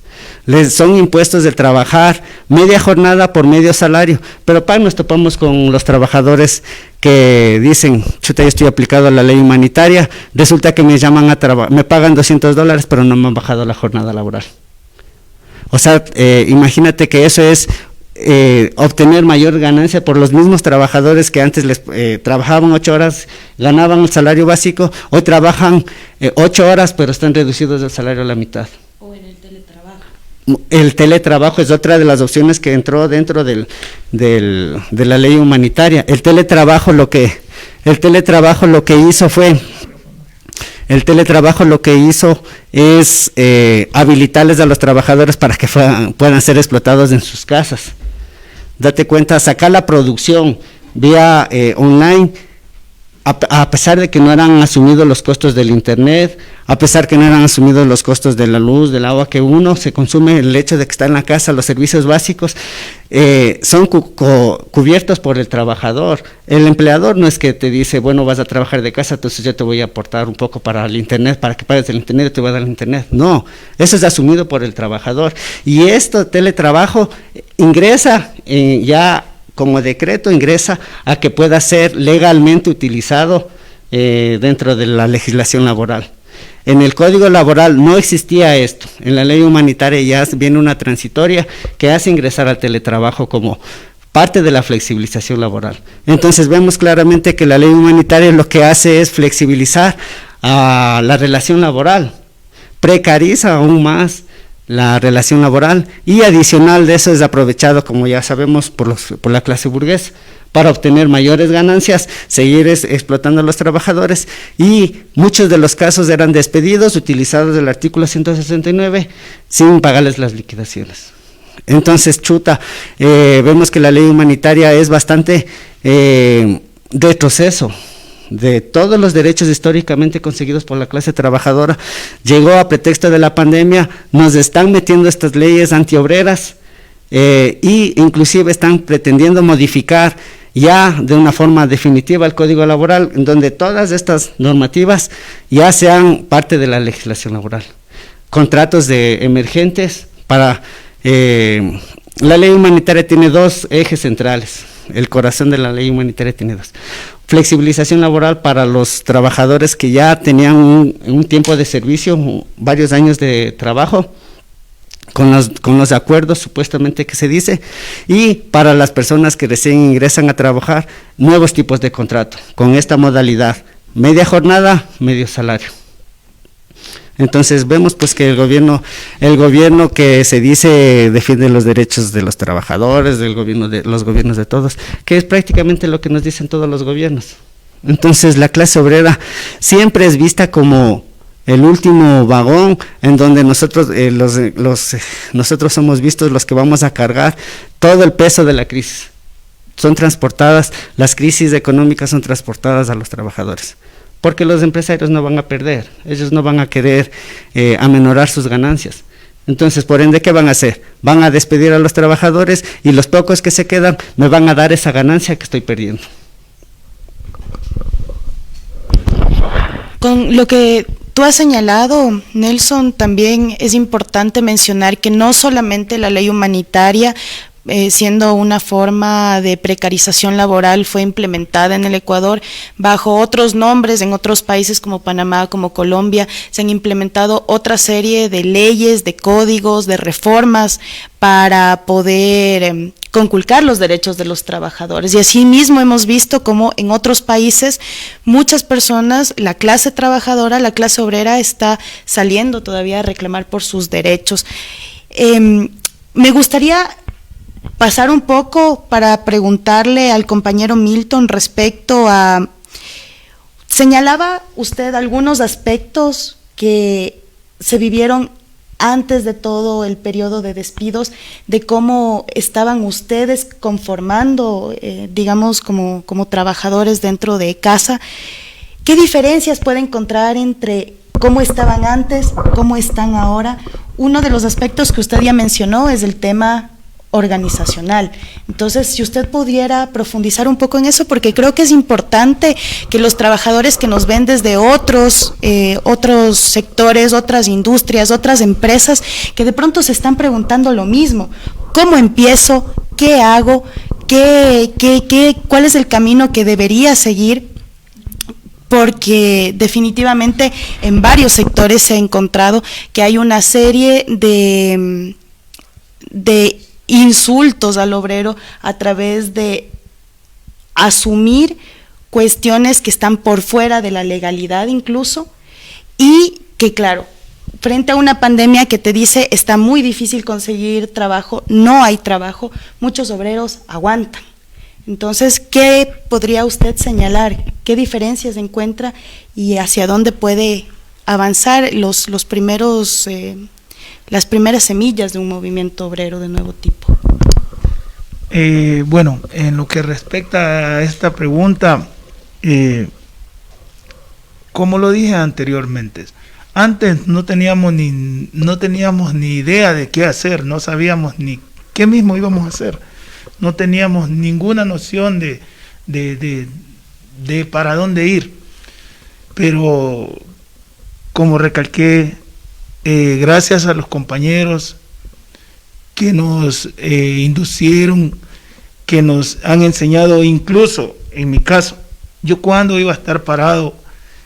Les son impuestos de trabajar media jornada por medio salario, pero nos topamos con los trabajadores que dicen, chuta, yo estoy aplicado a la ley humanitaria, resulta que me llaman a trabajar, me pagan $200, pero no me han bajado la jornada laboral. O sea, imagínate que eso es obtener mayor ganancia por los mismos trabajadores que antes les trabajaban 8 horas, ganaban el salario básico, hoy trabajan 8 horas, pero están reducidos el salario a la mitad. O en el teletrabajo. El teletrabajo es otra de las opciones que entró dentro de la ley humanitaria. El teletrabajo lo que hizo es habilitarles a los trabajadores para que puedan ser explotados en sus casas. Date cuenta, sacar la producción vía online, a pesar de que no eran asumidos los costos del internet, a pesar que no eran asumidos los costos de la luz, del agua que uno se consume, el hecho de que está en la casa, los servicios básicos, son cubiertos por el trabajador. El empleador no es que te dice, bueno, vas a trabajar de casa, entonces yo te voy a aportar un poco para el internet, para que pagues el internet, yo te voy a dar el internet. No, eso es asumido por el trabajador. Y esto, teletrabajo, ingresa ya como decreto, ingresa a que pueda ser legalmente utilizado dentro de la legislación laboral. En el Código Laboral no existía esto, en la ley humanitaria ya viene una transitoria que hace ingresar al teletrabajo como parte de la flexibilización laboral. Entonces vemos claramente que la ley humanitaria lo que hace es flexibilizar a la relación laboral, precariza aún más la relación laboral, y adicional de eso es aprovechado, como ya sabemos, por la clase burguesa para obtener mayores ganancias, seguir explotando a los trabajadores, y muchos de los casos eran despedidos utilizados del artículo 169 sin pagarles las liquidaciones. Entonces, vemos que la ley humanitaria es bastante retroceso de todos los derechos históricamente conseguidos por la clase trabajadora. Llegó a pretexto de la pandemia, nos están metiendo estas leyes antiobreras, y inclusive están pretendiendo modificar ya de una forma definitiva el Código Laboral, en donde todas estas normativas ya sean parte de la legislación laboral. Contratos de emergentes para... la ley humanitaria tiene dos ejes centrales, el corazón de la ley humanitaria tiene dos. Flexibilización laboral para los trabajadores que ya tenían un tiempo de servicio, varios años de trabajo, con los acuerdos supuestamente que se dice, y para las personas que recién ingresan a trabajar, nuevos tipos de contrato, con esta modalidad, media jornada, medio salario. Entonces vemos pues que el gobierno que se dice defiende los derechos de los trabajadores, los gobiernos de todos, que es prácticamente lo que nos dicen todos los gobiernos. Entonces la clase obrera siempre es vista como el último vagón en donde nosotros somos vistos los que vamos a cargar todo el peso de la crisis. Son transportadas, las crisis económicas son transportadas a los trabajadores, porque los empresarios no van a perder, ellos no van a querer amenorar sus ganancias. Entonces, por ende, ¿qué van a hacer? Van a despedir a los trabajadores y los pocos que se quedan me van a dar esa ganancia que estoy perdiendo. Con lo que tú has señalado, Nelson, también es importante mencionar que no solamente la ley humanitaria, siendo una forma de precarización laboral, fue implementada en el Ecuador, bajo otros nombres en otros países como Panamá, como Colombia, se han implementado otra serie de leyes, de códigos, de reformas para poder conculcar los derechos de los trabajadores. Y asimismo hemos visto como en otros países muchas personas, la clase trabajadora, la clase obrera está saliendo todavía a reclamar por sus derechos. Me gustaría pasar un poco para preguntarle al compañero Milton respecto a, señalaba usted algunos aspectos que se vivieron antes de todo el periodo de despidos, de cómo estaban ustedes conformando, digamos, como trabajadores dentro de casa. ¿Qué diferencias puede encontrar entre cómo estaban antes, cómo están ahora? Uno de los aspectos que usted ya mencionó es el tema organizacional. Entonces, si usted pudiera profundizar un poco en eso, porque creo que es importante que los trabajadores que nos ven desde otros sectores, otras industrias, otras empresas, que de pronto se están preguntando lo mismo: ¿cómo empiezo? ¿Qué hago? ¿Cuál es el camino que debería seguir? Porque definitivamente en varios sectores se ha encontrado que hay una serie de insultos al obrero a través de asumir cuestiones que están por fuera de la legalidad incluso, y que claro, frente a una pandemia que te dice está muy difícil conseguir trabajo, no hay trabajo, muchos obreros aguantan. Entonces, ¿qué podría usted señalar? ¿Qué diferencias encuentra y hacia dónde puede avanzar las primeras semillas de un movimiento obrero de nuevo tipo? Bueno, en lo que respecta a esta pregunta, como lo dije anteriormente, antes no teníamos ni idea de qué hacer, no sabíamos ni qué mismo íbamos a hacer, no teníamos ninguna noción de para dónde ir, pero como recalqué, gracias a los compañeros que nos inducieron, que nos han enseñado, incluso en mi caso, yo cuando iba a estar parado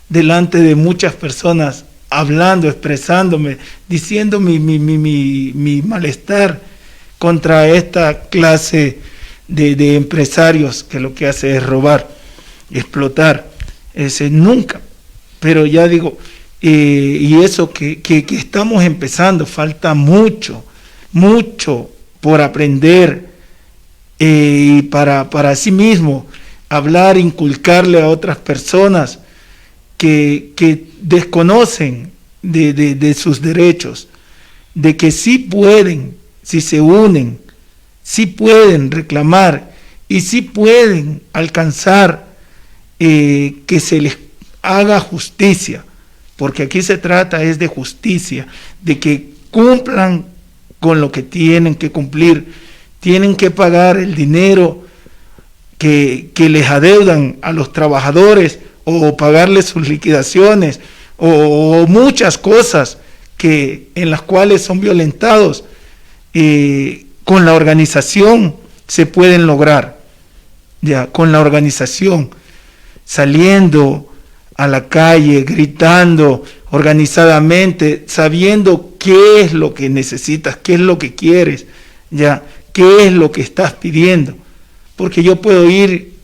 delante de muchas personas, hablando, expresándome, diciendo mi malestar contra esta clase de empresarios que lo que hace es robar, explotar, nunca, pero ya digo, y eso que estamos empezando, falta mucho por aprender, y para sí mismo hablar, inculcarle a otras personas que desconocen de sus derechos, de que sí pueden, si se unen, sí pueden reclamar y sí pueden alcanzar que se les haga justicia, porque aquí se trata es de justicia, de que cumplan con lo que tienen que cumplir, tienen que pagar el dinero que les adeudan a los trabajadores o pagarles sus liquidaciones o muchas cosas en las cuales son violentados, con la organización se pueden lograr, ya, con la organización, saliendo a la calle, gritando organizadamente, sabiendo qué es lo que necesitas, qué es lo que quieres, ya, qué es lo que estás pidiendo, porque yo puedo ir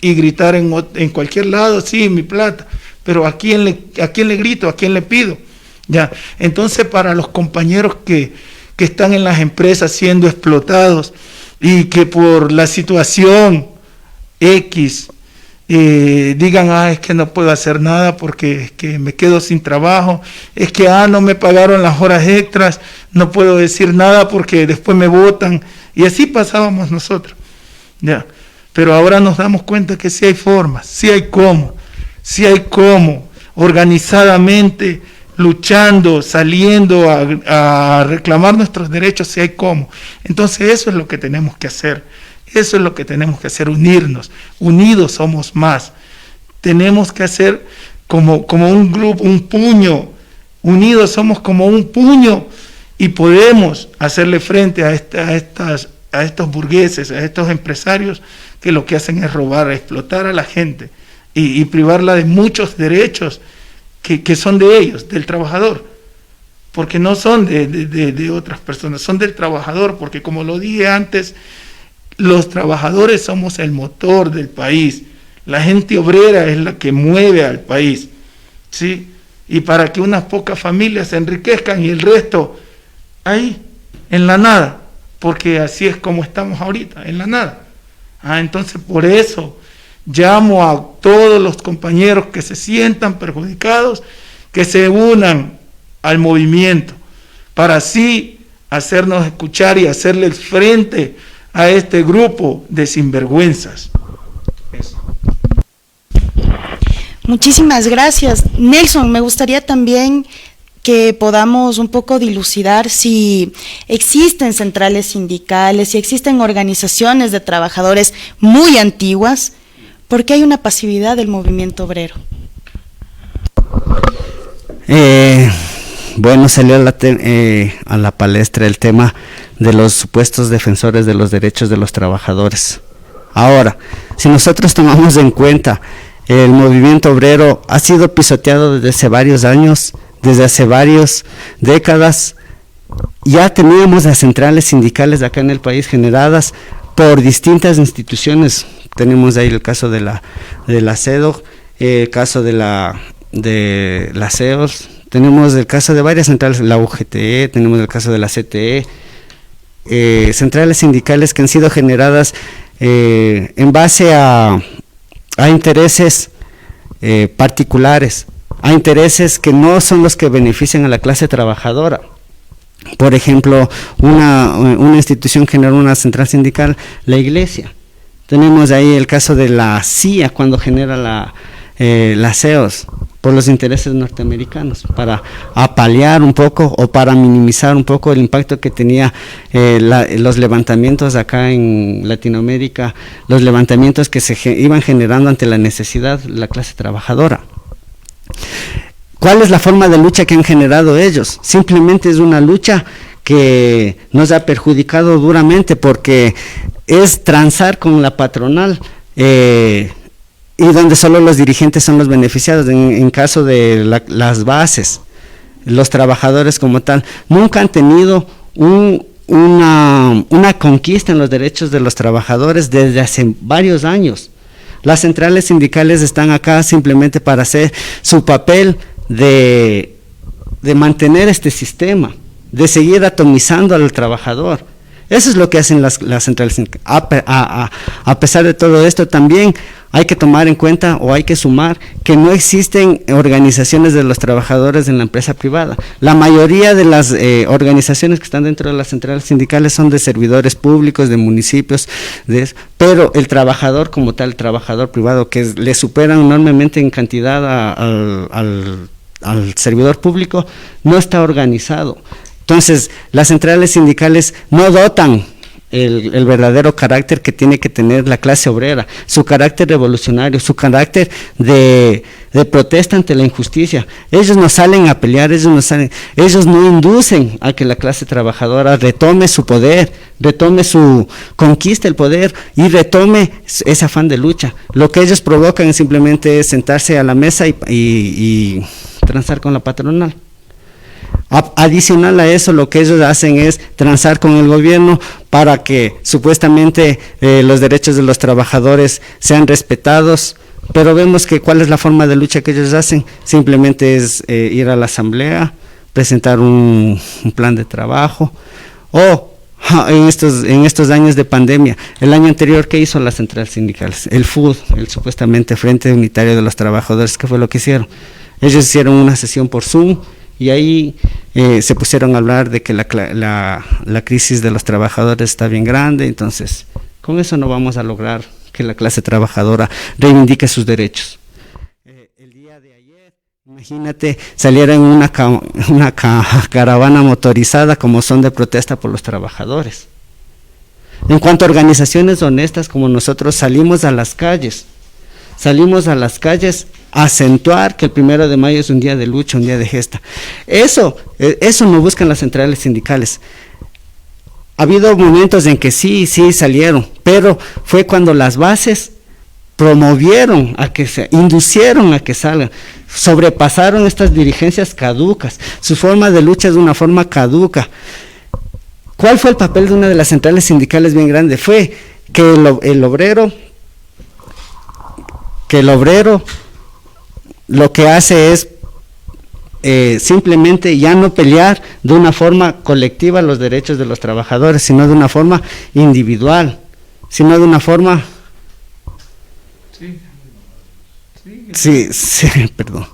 y gritar en cualquier lado, sí, mi plata, pero ¿a quién le grito? ¿A quién le pido? Ya, entonces para los compañeros que están en las empresas siendo explotados y que por la situación X digan, es que no puedo hacer nada porque es que me quedo sin trabajo, es que no me pagaron las horas extras, no puedo decir nada porque después me botan, y así pasábamos nosotros, ya. Pero ahora nos damos cuenta que sí hay formas, sí hay cómo, organizadamente, luchando, saliendo a reclamar nuestros derechos, si hay cómo. Entonces eso es lo que tenemos que hacer, unirnos, unidos somos más. Tenemos que hacer como un grupo, un puño, unidos somos como un puño y podemos hacerle frente a estos burgueses, a estos empresarios que lo que hacen es robar, explotar a la gente y privarla de muchos derechos que son de ellos, del trabajador, porque no son de otras personas, son del trabajador, porque como lo dije antes, los trabajadores somos el motor del país, la gente obrera es la que mueve al país, ¿sí? Y para que unas pocas familias se enriquezcan y el resto ahí, en la nada, porque así es como estamos ahorita, en la nada. Entonces por eso llamo a todos los compañeros que se sientan perjudicados, que se unan al movimiento, para así hacernos escuchar y hacerles frente a este grupo de sinvergüenzas. Eso. Muchísimas gracias. Nelson, me gustaría también que podamos un poco dilucidar si existen centrales sindicales, si existen organizaciones de trabajadores muy antiguas. ¿Por qué hay una pasividad del movimiento obrero? Bueno, salió a la palestra el tema de los supuestos defensores de los derechos de los trabajadores. Ahora, si nosotros tomamos en cuenta, el movimiento obrero ha sido pisoteado desde hace varios años, desde hace varias décadas. Ya teníamos las centrales sindicales de acá en el país generadas por distintas instituciones. Tenemos ahí el caso de la CEDO, el caso de la CEOS, tenemos el caso de varias centrales, la UGTE, tenemos el caso de la CTE, centrales sindicales que han sido generadas en base a intereses particulares, a intereses que no son los que benefician a la clase trabajadora. Por ejemplo, una institución generó una central sindical, la Iglesia. Tenemos ahí el caso de la CIA cuando genera la CEOS por los intereses norteamericanos, para apalear un poco o para minimizar un poco el impacto que tenía los levantamientos acá en Latinoamérica, los levantamientos que se iban generando ante la necesidad de la clase trabajadora. ¿Cuál es la forma de lucha que han generado ellos? Simplemente es una lucha que nos ha perjudicado duramente, porque es transar con la patronal, y donde solo los dirigentes son los beneficiados. En caso de las bases, los trabajadores como tal, nunca han tenido una conquista en los derechos de los trabajadores desde hace varios años. Las centrales sindicales están acá simplemente para hacer su papel de mantener este sistema, de seguir atomizando al trabajador. Eso es lo que hacen las centrales sindicales. A pesar de todo esto, también hay que tomar en cuenta, o hay que sumar, que no existen organizaciones de los trabajadores en la empresa privada. La mayoría de las organizaciones que están dentro de las centrales sindicales son de servidores públicos, de municipios, pero el trabajador como tal, el trabajador privado, que le superan enormemente en cantidad al servidor público, no está organizado. Entonces, las centrales sindicales no dotan el verdadero carácter que tiene que tener la clase obrera, su carácter revolucionario, su carácter de protesta ante la injusticia. Ellos no salen a pelear, ellos no inducen a que la clase trabajadora retome su poder, conquiste el poder y retome ese afán de lucha. Lo que ellos provocan simplemente es sentarse a la mesa y transar con la patronal. Adicional a eso, lo que ellos hacen es transar con el gobierno para que supuestamente los derechos de los trabajadores sean respetados, pero vemos que cuál es la forma de lucha que ellos hacen. Simplemente es ir a la asamblea, presentar un plan de trabajo, o en estos años de pandemia, el año anterior, ¿qué hizo las centrales sindicales? El FUD, el supuestamente Frente Unitario de los Trabajadores, ¿qué fue lo que hicieron? Ellos hicieron una sesión por Zoom, y ahí se pusieron a hablar de que la crisis de los trabajadores está bien grande. Entonces con eso no vamos a lograr que la clase trabajadora reivindique sus derechos. El día de ayer, imagínate, salieron una caravana motorizada como son de protesta por los trabajadores. En cuanto a organizaciones honestas como nosotros salimos a las calles a acentuar que el 1 de mayo es un día de lucha, un día de gesta. Eso no buscan las centrales sindicales. Ha habido momentos en que sí salieron, pero fue cuando las bases promovieron inducieron a que salgan, sobrepasaron estas dirigencias caducas. Su forma de lucha es una forma caduca. ¿Cuál fue el papel de una de las centrales sindicales bien grande? Fue que el obrero lo que hace es simplemente ya no pelear de una forma colectiva los derechos de los trabajadores, sino de una forma individual, sino de una forma... Perdón.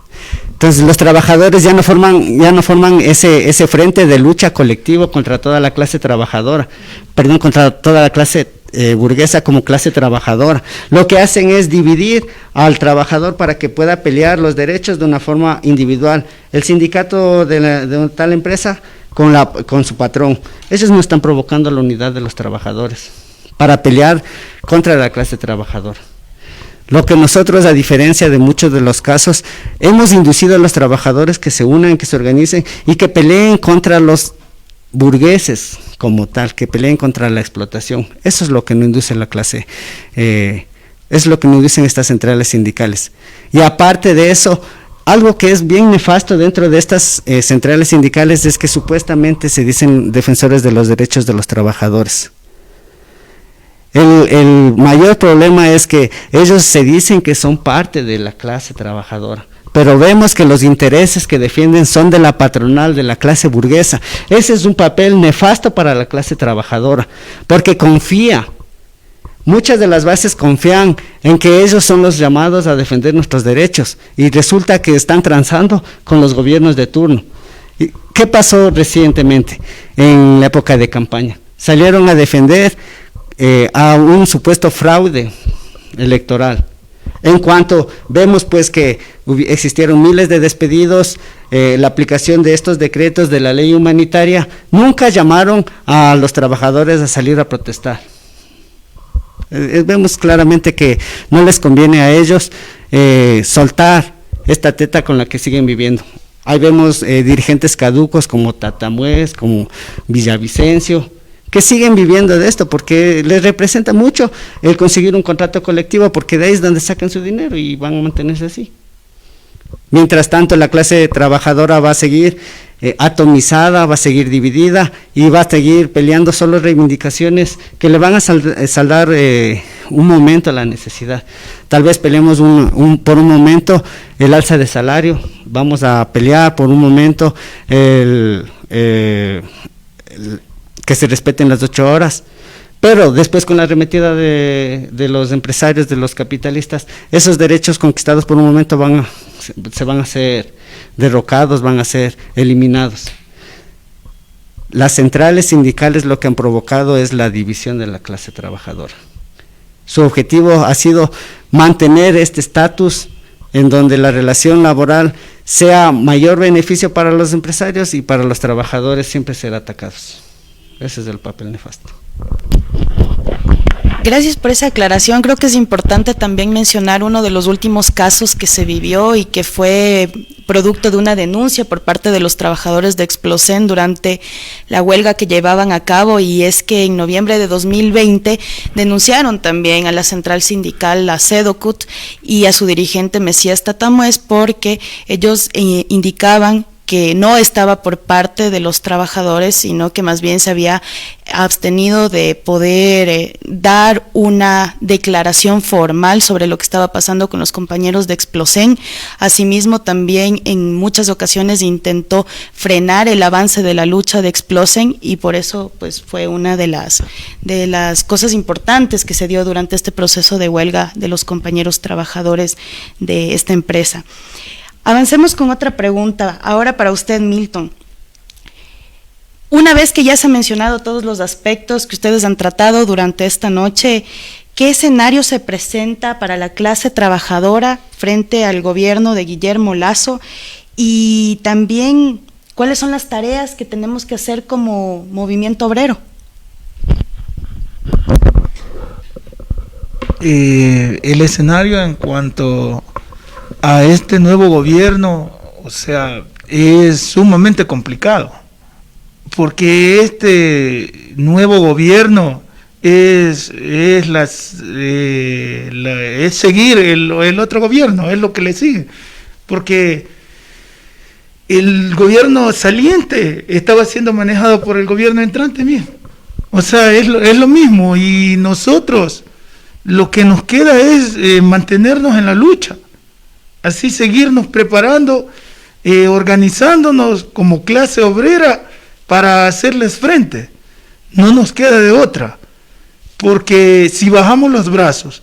Entonces los trabajadores ya no forman ese frente de lucha colectivo contra toda la clase trabajadora, contra toda la clase burguesa como clase trabajadora. Lo que hacen es dividir al trabajador para que pueda pelear los derechos de una forma individual. El sindicato de tal empresa con su patrón. Ellos no están provocando la unidad de los trabajadores para pelear contra la clase trabajadora. Lo que nosotros, a diferencia de muchos de los casos, hemos inducido a los trabajadores que se unan, que se organicen y que peleen contra los burgueses como tal, que peleen contra la explotación. Eso es lo que no induce la clase, es lo que no inducen estas centrales sindicales. Y aparte de eso, algo que es bien nefasto dentro de estas centrales sindicales es que supuestamente se dicen defensores de los derechos de los trabajadores. El mayor problema es que ellos se dicen que son parte de la clase trabajadora, pero vemos que los intereses que defienden son de la patronal, de la clase burguesa. Ese es un papel nefasto para la clase trabajadora, porque muchas de las bases confían en que ellos son los llamados a defender nuestros derechos, y resulta que están transando con los gobiernos de turno. ¿Qué pasó recientemente en la época de campaña? Salieron a defender a un supuesto fraude electoral. En cuanto vemos pues que existieron miles de despedidos, la aplicación de estos decretos de la ley humanitaria, nunca llamaron a los trabajadores a salir a protestar. Vemos claramente que no les conviene a ellos soltar esta teta con la que siguen viviendo. Ahí vemos dirigentes caducos como Tatamuez, como Villavicencio, que siguen viviendo de esto porque les representa mucho el conseguir un contrato colectivo, porque de ahí es donde sacan su dinero y van a mantenerse así. Mientras tanto, la clase trabajadora va a seguir atomizada, va a seguir dividida y va a seguir peleando solo reivindicaciones que le van a saldar un momento la necesidad. Tal vez peleemos por un momento el alza de salario, vamos a pelear por un momento que se respeten las 8 horas, pero después con la arremetida de los empresarios, de los capitalistas, esos derechos conquistados por un momento se van a ser derrocados, van a ser eliminados. Las centrales sindicales lo que han provocado es la división de la clase trabajadora. Su objetivo ha sido mantener este estatus en donde la relación laboral sea mayor beneficio para los empresarios y para los trabajadores siempre ser atacados. Ese es el papel nefasto. Gracias por esa aclaración. Creo que es importante también mencionar uno de los últimos casos que se vivió y que fue producto de una denuncia por parte de los trabajadores de Explosen durante la huelga que llevaban a cabo, y es que en noviembre de 2020 denunciaron también a la central sindical, la CEDOCUT, y a su dirigente Mesías Tatamuez, porque ellos indicaban que no estaba por parte de los trabajadores, sino que más bien se había abstenido de poder dar una declaración formal sobre lo que estaba pasando con los compañeros de Explosen. Asimismo, también en muchas ocasiones intentó frenar el avance de la lucha de Explosen, y por eso pues fue una de las cosas importantes que se dio durante este proceso de huelga de los compañeros trabajadores de esta empresa. Avancemos con otra pregunta, ahora para usted, Milton. Una vez que ya se han mencionado todos los aspectos que ustedes han tratado durante esta noche, ¿qué escenario se presenta para la clase trabajadora frente al gobierno de Guillermo Lasso? Y también, ¿cuáles son las tareas que tenemos que hacer como movimiento obrero? El escenario en cuanto a este nuevo gobierno, o sea, es sumamente complicado, porque este nuevo gobierno es seguir el otro gobierno, es lo que le sigue, porque el gobierno saliente estaba siendo manejado por el gobierno entrante mismo, o sea, es lo mismo, y nosotros lo que nos queda es mantenernos en la lucha. Así seguirnos preparando, organizándonos como clase obrera para hacerles frente. No nos queda de otra, porque si bajamos los brazos,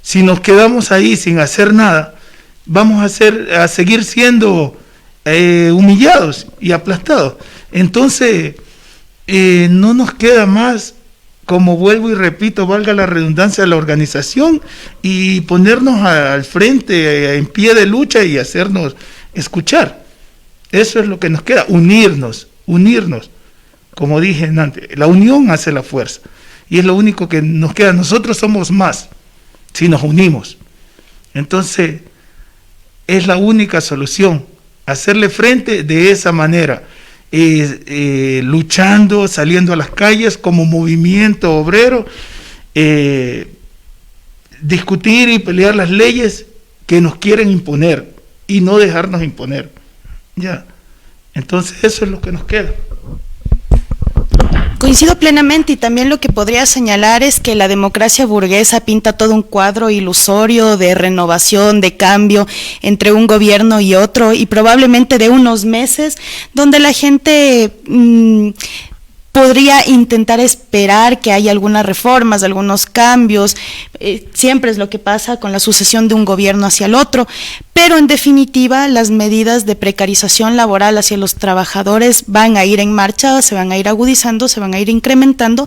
si nos quedamos ahí sin hacer nada, vamos a seguir siendo humillados y aplastados. Entonces, no nos queda más, como vuelvo y repito, valga la redundancia, la organización, y ponernos al frente, en pie de lucha, y hacernos escuchar. Eso es lo que nos queda, unirnos. Como dije antes, la unión hace la fuerza, y es lo único que nos queda. Nosotros somos más si nos unimos. Entonces, es la única solución, hacerle frente de esa manera. Luchando, saliendo a las calles como movimiento obrero, discutir y pelear las leyes que nos quieren imponer y no dejarnos imponer. Ya, entonces eso es lo que nos queda. Coincido plenamente, y también lo que podría señalar es que la democracia burguesa pinta todo un cuadro ilusorio de renovación, de cambio entre un gobierno y otro, y probablemente de unos meses, donde la gente podría intentar esperar que haya algunas reformas, algunos cambios. Siempre es lo que pasa con la sucesión de un gobierno hacia el otro, pero en definitiva las medidas de precarización laboral hacia los trabajadores van a ir en marcha, se van a ir agudizando, se van a ir incrementando,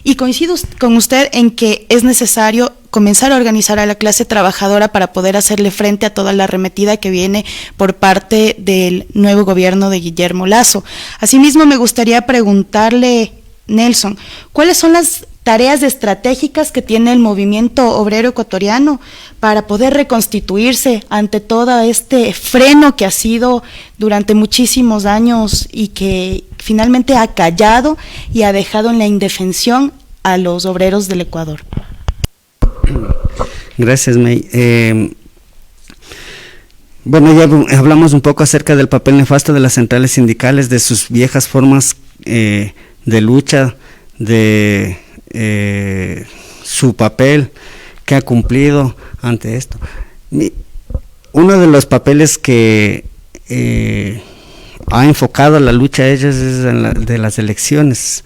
y coincido con usted en que es necesario comenzar a organizar a la clase trabajadora para poder hacerle frente a toda la arremetida que viene por parte del nuevo gobierno de Guillermo Lasso. Asimismo, me gustaría preguntarle, Nelson, ¿cuáles son las tareas estratégicas que tiene el movimiento obrero ecuatoriano para poder reconstituirse ante todo este freno que ha sido durante muchísimos años y que finalmente ha callado y ha dejado en la indefensión a los obreros del Ecuador? Gracias, May. Bueno, ya hablamos un poco acerca del papel nefasto de las centrales sindicales, de sus viejas formas de lucha, de su papel que ha cumplido ante esto. Uno de los papeles que ha enfocado la lucha a ellos es de las elecciones.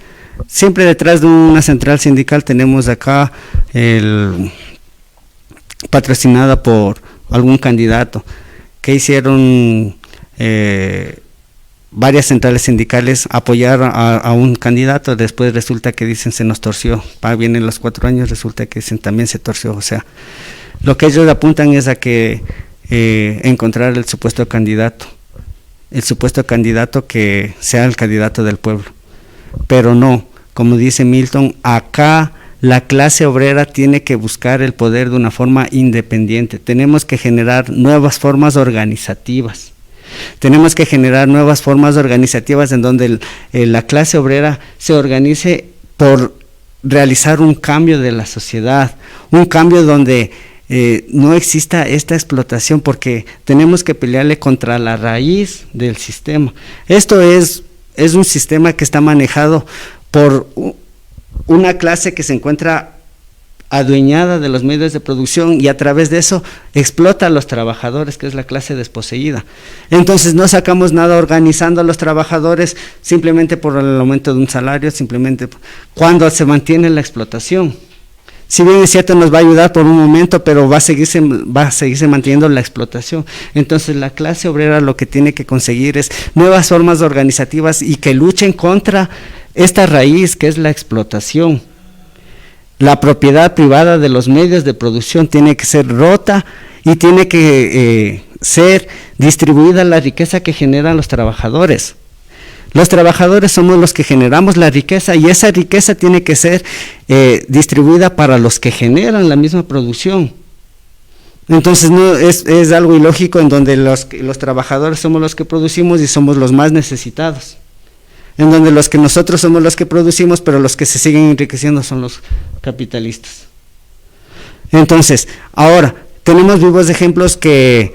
Siempre detrás de una central sindical tenemos acá patrocinada por algún candidato. Que hicieron varias centrales sindicales apoyar a un candidato, después resulta que dicen se nos torció, vienen los 4 años, resulta que dicen también se torció. O sea, lo que ellos apuntan es a que encontrar el supuesto candidato que sea el candidato del pueblo, pero no, como dice Milton, acá la clase obrera tiene que buscar el poder de una forma independiente. Tenemos que generar nuevas formas organizativas. Tenemos que generar nuevas formas organizativas en donde la clase obrera se organice por realizar un cambio de la sociedad, un cambio donde no exista esta explotación, porque tenemos que pelearle contra la raíz del sistema. Esto es un sistema que está manejado por una clase que se encuentra adueñada de los medios de producción y a través de eso explota a los trabajadores, que es la clase desposeída. Entonces no sacamos nada organizando a los trabajadores simplemente por el aumento de un salario, simplemente cuando se mantiene la explotación. Si bien es cierto, nos va a ayudar por un momento, pero va a seguirse manteniendo la explotación. Entonces la clase obrera lo que tiene que conseguir es nuevas formas organizativas y que luchen contra esta raíz que es la explotación. La propiedad privada de los medios de producción tiene que ser rota y tiene que ser distribuida la riqueza que generan los trabajadores. Los trabajadores somos los que generamos la riqueza y esa riqueza tiene que ser distribuida para los que generan la misma producción. Entonces no es algo ilógico en donde los trabajadores somos los que producimos y somos los más necesitados, en donde nosotros somos los que producimos, pero los que se siguen enriqueciendo son los capitalistas. Entonces, ahora, tenemos vivos ejemplos que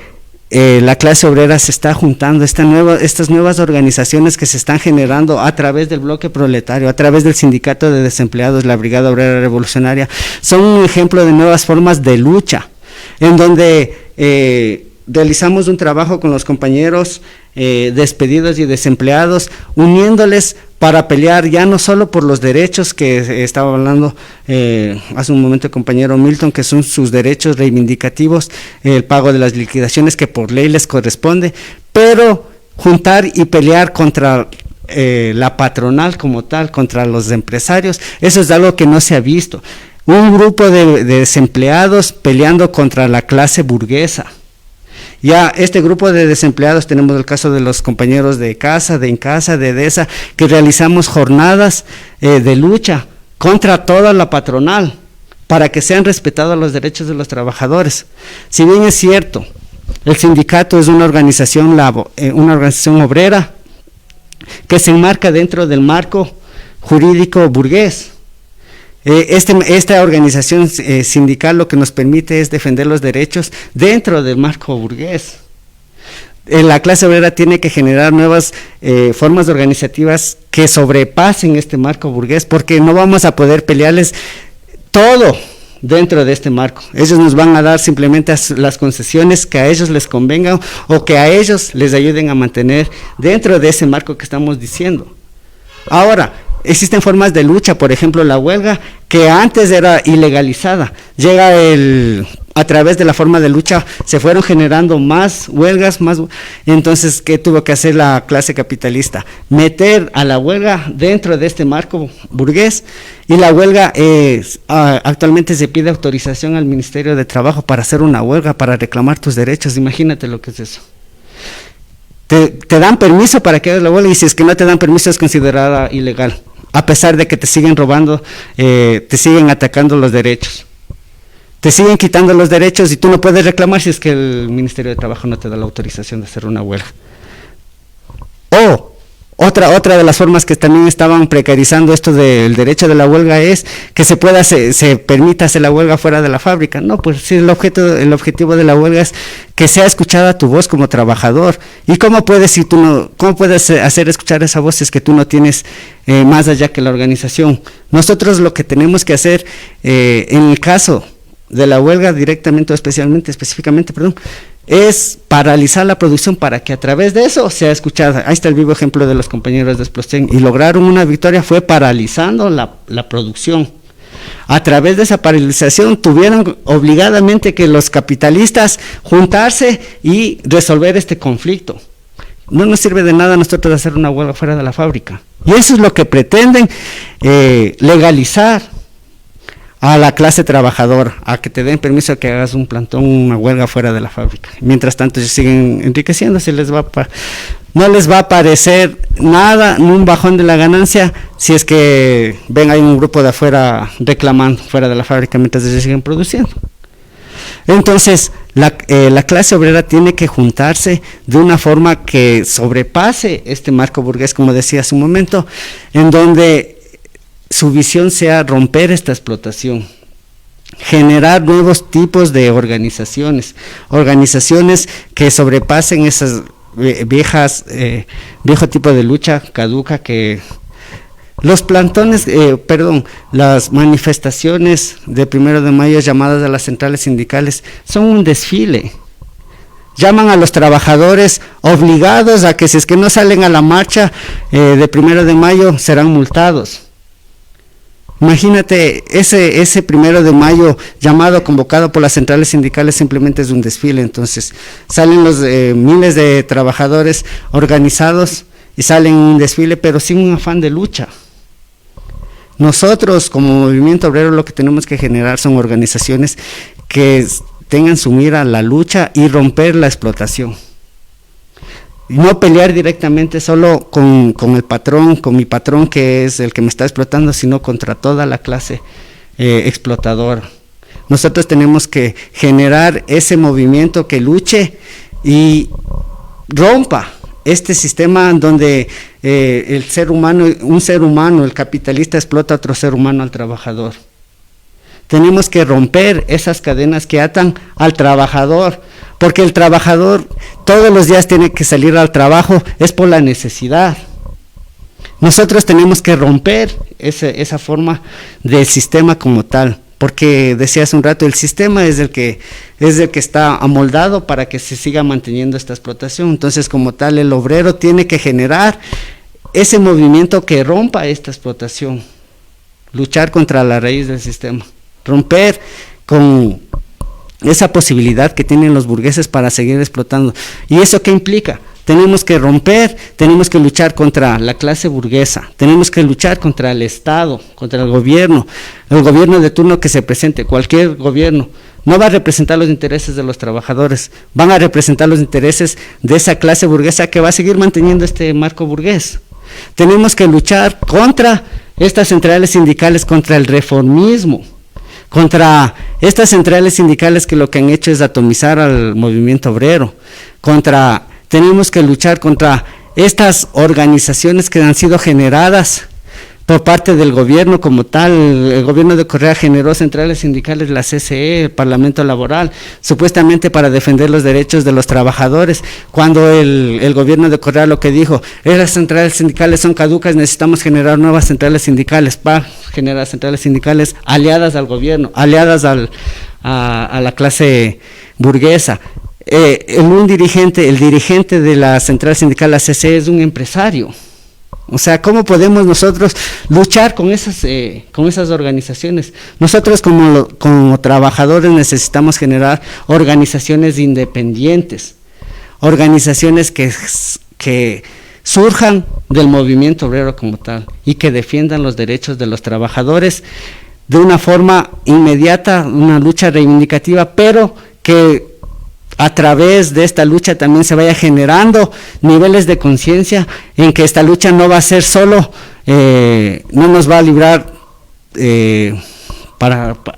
la clase obrera se está juntando, estas nuevas organizaciones que se están generando a través del bloque proletario, a través del sindicato de desempleados, la Brigada Obrera Revolucionaria, son un ejemplo de nuevas formas de lucha, en donde realizamos un trabajo con los compañeros despedidos y desempleados, uniéndoles para pelear ya no solo por los derechos que estaba hablando hace un momento el compañero Milton, que son sus derechos reivindicativos, el pago de las liquidaciones que por ley les corresponde, pero juntar y pelear contra la patronal como tal, contra los empresarios. Eso es algo que no se ha visto. Un grupo de desempleados peleando contra la clase burguesa. Ya este grupo de desempleados, tenemos el caso de los compañeros de CASA, de INCASA, de EDESA, que realizamos jornadas de lucha contra toda la patronal para que sean respetados los derechos de los trabajadores. Si bien es cierto, el sindicato es una organización obrera que se enmarca dentro del marco jurídico burgués. Esta organización sindical lo que nos permite es defender los derechos dentro del marco burgués. La clase obrera tiene que generar nuevas formas organizativas que sobrepasen este marco burgués, porque no vamos a poder pelearles todo dentro de este marco. Ellos nos van a dar simplemente las concesiones que a ellos les convengan o que a ellos les ayuden a mantener dentro de ese marco que estamos diciendo. Ahora, existen formas de lucha, por ejemplo la huelga, que antes era ilegalizada. A través de la forma de lucha se fueron generando más huelgas, entonces ¿qué tuvo que hacer la clase capitalista? Meter a la huelga dentro de este marco burgués, y la huelga actualmente se pide autorización al Ministerio de Trabajo para hacer una huelga, para reclamar tus derechos. Imagínate lo que es eso. Te dan permiso para que hagas la huelga, y si es que no te dan permiso es considerada ilegal, a pesar de que te siguen robando, te siguen atacando los derechos, te siguen quitando los derechos, y tú no puedes reclamar si es que el Ministerio de Trabajo no te da la autorización de hacer una huelga. Otra de las formas que también estaban precarizando esto del derecho de la huelga es que se permita hacer la huelga fuera de la fábrica. No, pues sí, el objetivo de la huelga es que sea escuchada tu voz como trabajador. ¿Y cómo puedes hacer escuchar esa voz si es que tú no tienes más allá que la organización? Nosotros lo que tenemos que hacer en el caso de la huelga directamente o específicamente, es paralizar la producción para que a través de eso sea escuchada. Ahí está el vivo ejemplo de los compañeros de Explosten, y lograron una victoria, fue paralizando la producción. A través de esa paralización tuvieron obligadamente que los capitalistas juntarse y resolver este conflicto. No nos sirve de nada a nosotros hacer una huelga fuera de la fábrica, y eso es lo que pretenden legalizar a la clase trabajadora, a que te den permiso de que hagas un plantón, una huelga fuera de la fábrica. Mientras tanto ellos siguen enriqueciéndose, no les va a aparecer nada, ni un bajón de la ganancia, si es que ven hay un grupo de afuera reclamando fuera de la fábrica mientras ellos siguen produciendo. Entonces, la clase obrera tiene que juntarse de una forma que sobrepase este marco burgués, como decía hace un momento, en donde su visión sea romper esta explotación, generar nuevos tipos de organizaciones que sobrepasen esas viejo tipo de lucha caduca que los plantones, las manifestaciones de 1 de mayo llamadas a las centrales sindicales son un desfile. Llaman a los trabajadores obligados a que si es que no salen a la marcha de 1 de mayo serán multados. Imagínate, ese 1 de mayo llamado, convocado por las centrales sindicales simplemente es un desfile. Entonces salen los miles de trabajadores organizados y salen en un desfile pero sin un afán de lucha. Nosotros como movimiento obrero lo que tenemos que generar son organizaciones que tengan su mira a la lucha y romper la explotación. No pelear directamente solo con el patrón, con mi patrón que es el que me está explotando, sino contra toda la clase explotadora. Nosotros tenemos que generar ese movimiento que luche y rompa este sistema donde un ser humano, el capitalista explota a otro ser humano, al trabajador. Tenemos que romper esas cadenas que atan al trabajador, porque el trabajador todos los días tiene que salir al trabajo, es por la necesidad. Nosotros tenemos que romper esa forma del sistema como tal, porque decía hace un rato, el sistema es el que está amoldado para que se siga manteniendo esta explotación. Entonces, como tal, el obrero tiene que generar ese movimiento que rompa esta explotación, luchar contra la raíz del sistema, romper con esa posibilidad que tienen los burgueses para seguir explotando. ¿Y eso qué implica? Tenemos que romper, tenemos que luchar contra la clase burguesa, tenemos que luchar contra el Estado, contra el gobierno de turno que se presente, cualquier gobierno. No va a representar los intereses de los trabajadores, van a representar los intereses de esa clase burguesa que va a seguir manteniendo este marco burgués. Tenemos que luchar contra estas centrales sindicales, contra el reformismo, contra estas centrales sindicales que lo que han hecho es atomizar al movimiento obrero, tenemos que luchar contra estas organizaciones que han sido generadas por parte del gobierno como tal. El gobierno de Correa generó centrales sindicales, la CCE, el Parlamento Laboral, supuestamente para defender los derechos de los trabajadores, cuando el gobierno de Correa lo que dijo, las centrales sindicales son caducas, necesitamos generar nuevas centrales sindicales, para generar centrales sindicales aliadas al gobierno, aliadas a la clase burguesa. El dirigente de la central sindical, la CCE, es un empresario. O sea, ¿cómo podemos nosotros luchar con esas organizaciones? Nosotros como trabajadores necesitamos generar organizaciones independientes, organizaciones que surjan del movimiento obrero como tal y que defiendan los derechos de los trabajadores de una forma inmediata, una lucha reivindicativa, pero que a través de esta lucha también se vaya generando niveles de conciencia en que esta lucha no va a ser solo, no nos va a librar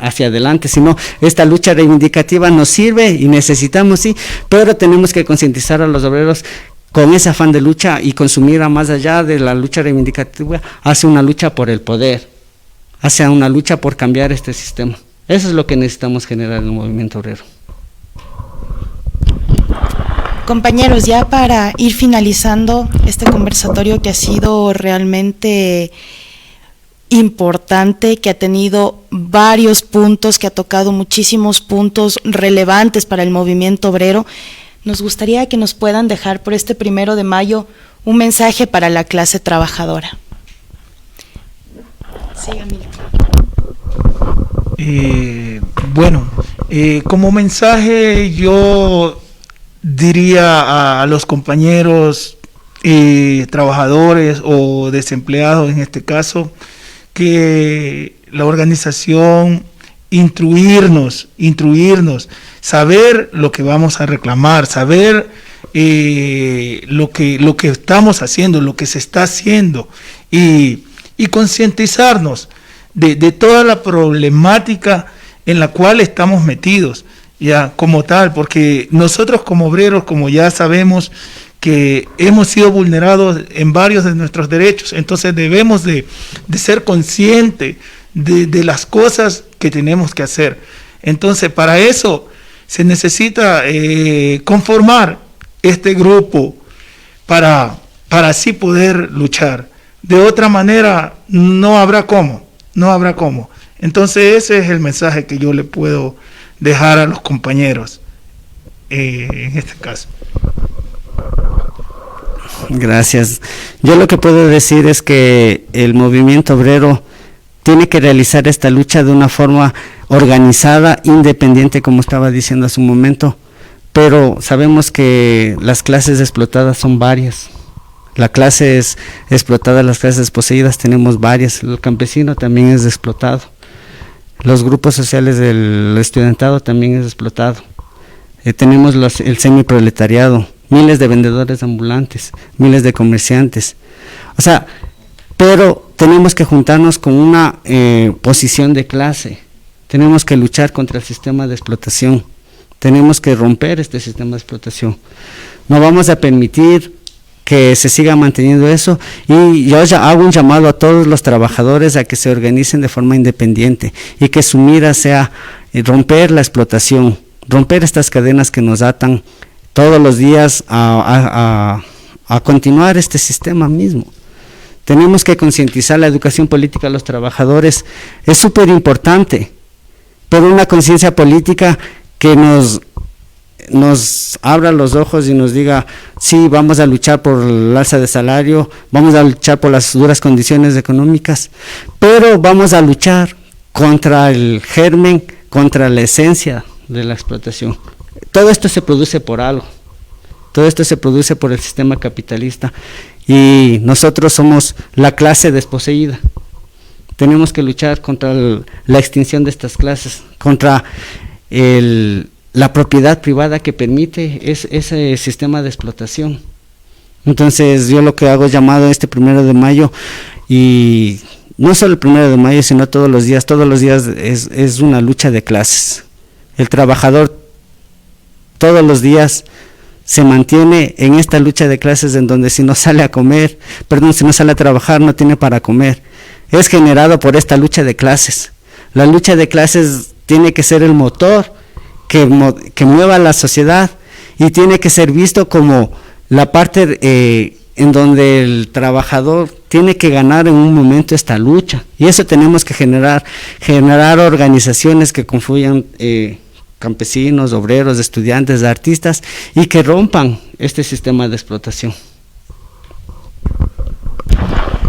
hacia adelante, sino esta lucha reivindicativa nos sirve y necesitamos, sí, pero tenemos que concientizar a los obreros con ese afán de lucha y consumir más allá de la lucha reivindicativa hacia una lucha por el poder, hacia una lucha por cambiar este sistema. Eso es lo que necesitamos generar en el movimiento obrero. Compañeros, ya para ir finalizando este conversatorio que ha sido realmente importante, que ha tenido varios puntos, que ha tocado muchísimos puntos relevantes para el movimiento obrero, nos gustaría que nos puedan dejar por este 1 de mayo un mensaje para la clase trabajadora. Bueno, como mensaje yo diría a los compañeros trabajadores o desempleados en este caso, que la organización instruirnos, saber lo que vamos a reclamar, saber lo que estamos haciendo, lo que se está haciendo, y concientizarnos de toda la problemática en la cual estamos metidos, ya como tal, porque nosotros como obreros, como ya sabemos, que hemos sido vulnerados en varios de nuestros derechos, entonces debemos de ser conscientes de las cosas que tenemos que hacer. Entonces, para eso se necesita conformar este grupo para así poder luchar. De otra manera, no habrá cómo. Entonces, ese es el mensaje que yo le puedo dejar a los compañeros en este caso. Gracias. Yo lo que puedo decir es que el movimiento obrero tiene que realizar esta lucha de una forma organizada, independiente, como estaba diciendo hace un momento, pero sabemos que las clases explotadas son varias. La clase es explotada, las clases desposeídas tenemos varias, el campesino también es explotado, los grupos sociales del estudiantado también es explotado, tenemos el semiproletariado, miles de vendedores ambulantes, miles de comerciantes, o sea, pero tenemos que juntarnos con una posición de clase, tenemos que luchar contra el sistema de explotación, tenemos que romper este sistema de explotación, no vamos a permitir que se siga manteniendo eso, y yo ya hago un llamado a todos los trabajadores a que se organicen de forma independiente y que su mira sea romper la explotación, romper estas cadenas que nos atan todos los días a continuar este sistema mismo. Tenemos que concientizar la educación política a los trabajadores, es súper importante, pero una conciencia política que nos abra los ojos y nos diga, sí, vamos a luchar por el alza de salario, vamos a luchar por las duras condiciones económicas, pero vamos a luchar contra el germen, contra la esencia de la explotación. Todo esto se produce por algo, todo esto se produce por el sistema capitalista, y nosotros somos la clase desposeída. Tenemos que luchar contra la extinción de estas clases, contra la propiedad privada que permite ese sistema de explotación. Entonces yo lo que hago es llamado este 1 de mayo, y no solo el 1 de mayo, sino todos los días es una lucha de clases. El trabajador todos los días se mantiene en esta lucha de clases, en donde si no sale a trabajar, no tiene para comer. Es generado por esta lucha de clases. La lucha de clases tiene que ser el motor que mueva a la sociedad, y tiene que ser visto como la parte en donde el trabajador tiene que ganar en un momento esta lucha, y eso tenemos que generar organizaciones que confluyan campesinos, obreros, estudiantes, artistas, y que rompan este sistema de explotación.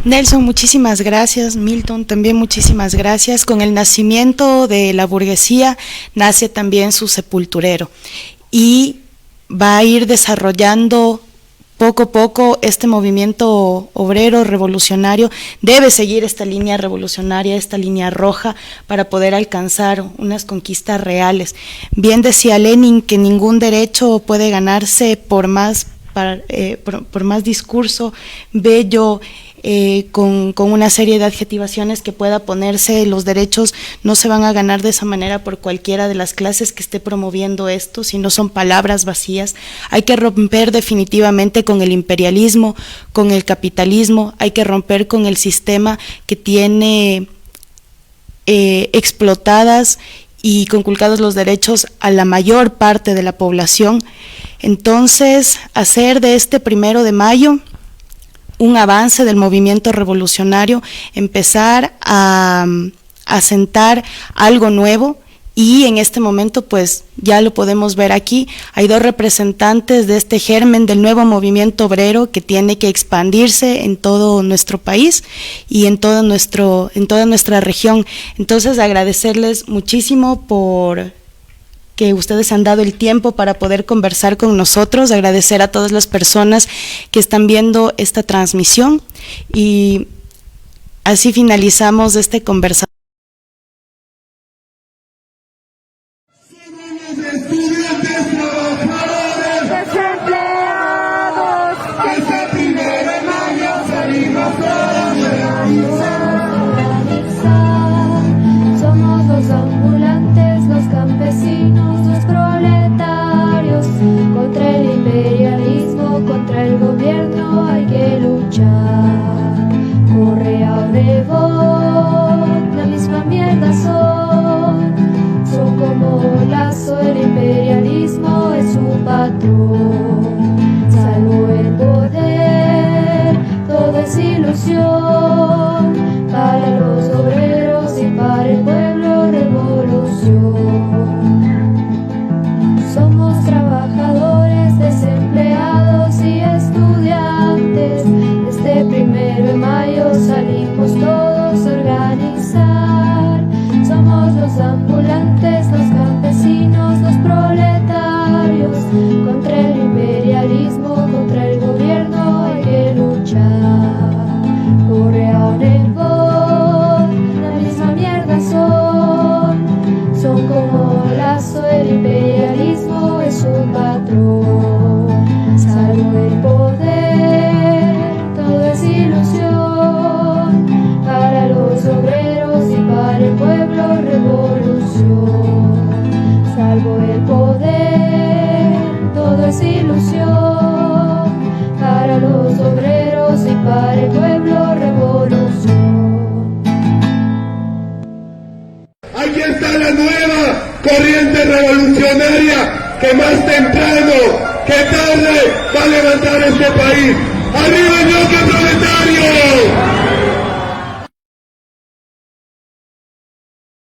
Nelson, muchísimas gracias. Milton, también muchísimas gracias. Con el nacimiento de la burguesía nace también su sepulturero, y va a ir desarrollando poco a poco este movimiento obrero revolucionario. Debe seguir esta línea revolucionaria, esta línea roja, para poder alcanzar unas conquistas reales. Bien decía Lenin que ningún derecho puede ganarse por más discurso bello, con una serie de adjetivaciones que pueda ponerse. Los derechos no se van a ganar de esa manera por cualquiera de las clases que esté promoviendo esto, sino son palabras vacías. Hay que romper definitivamente con el imperialismo, con el capitalismo, hay que romper con el sistema que tiene explotadas y conculcados los derechos a la mayor parte de la población. Entonces, hacer de este 1 de mayo un avance del movimiento revolucionario, empezar a sentar algo nuevo, y en este momento pues ya lo podemos ver aquí, hay 2 representantes de este germen del nuevo movimiento obrero que tiene que expandirse en todo nuestro país y en toda nuestra región. Entonces, agradecerles muchísimo por que ustedes han dado el tiempo para poder conversar con nosotros, agradecer a todas las personas que están viendo esta transmisión, y así finalizamos este conversatorio. mente revolucionaria que más temprano que tarde va a levantar este país. ¡Arriba el bloque proletario!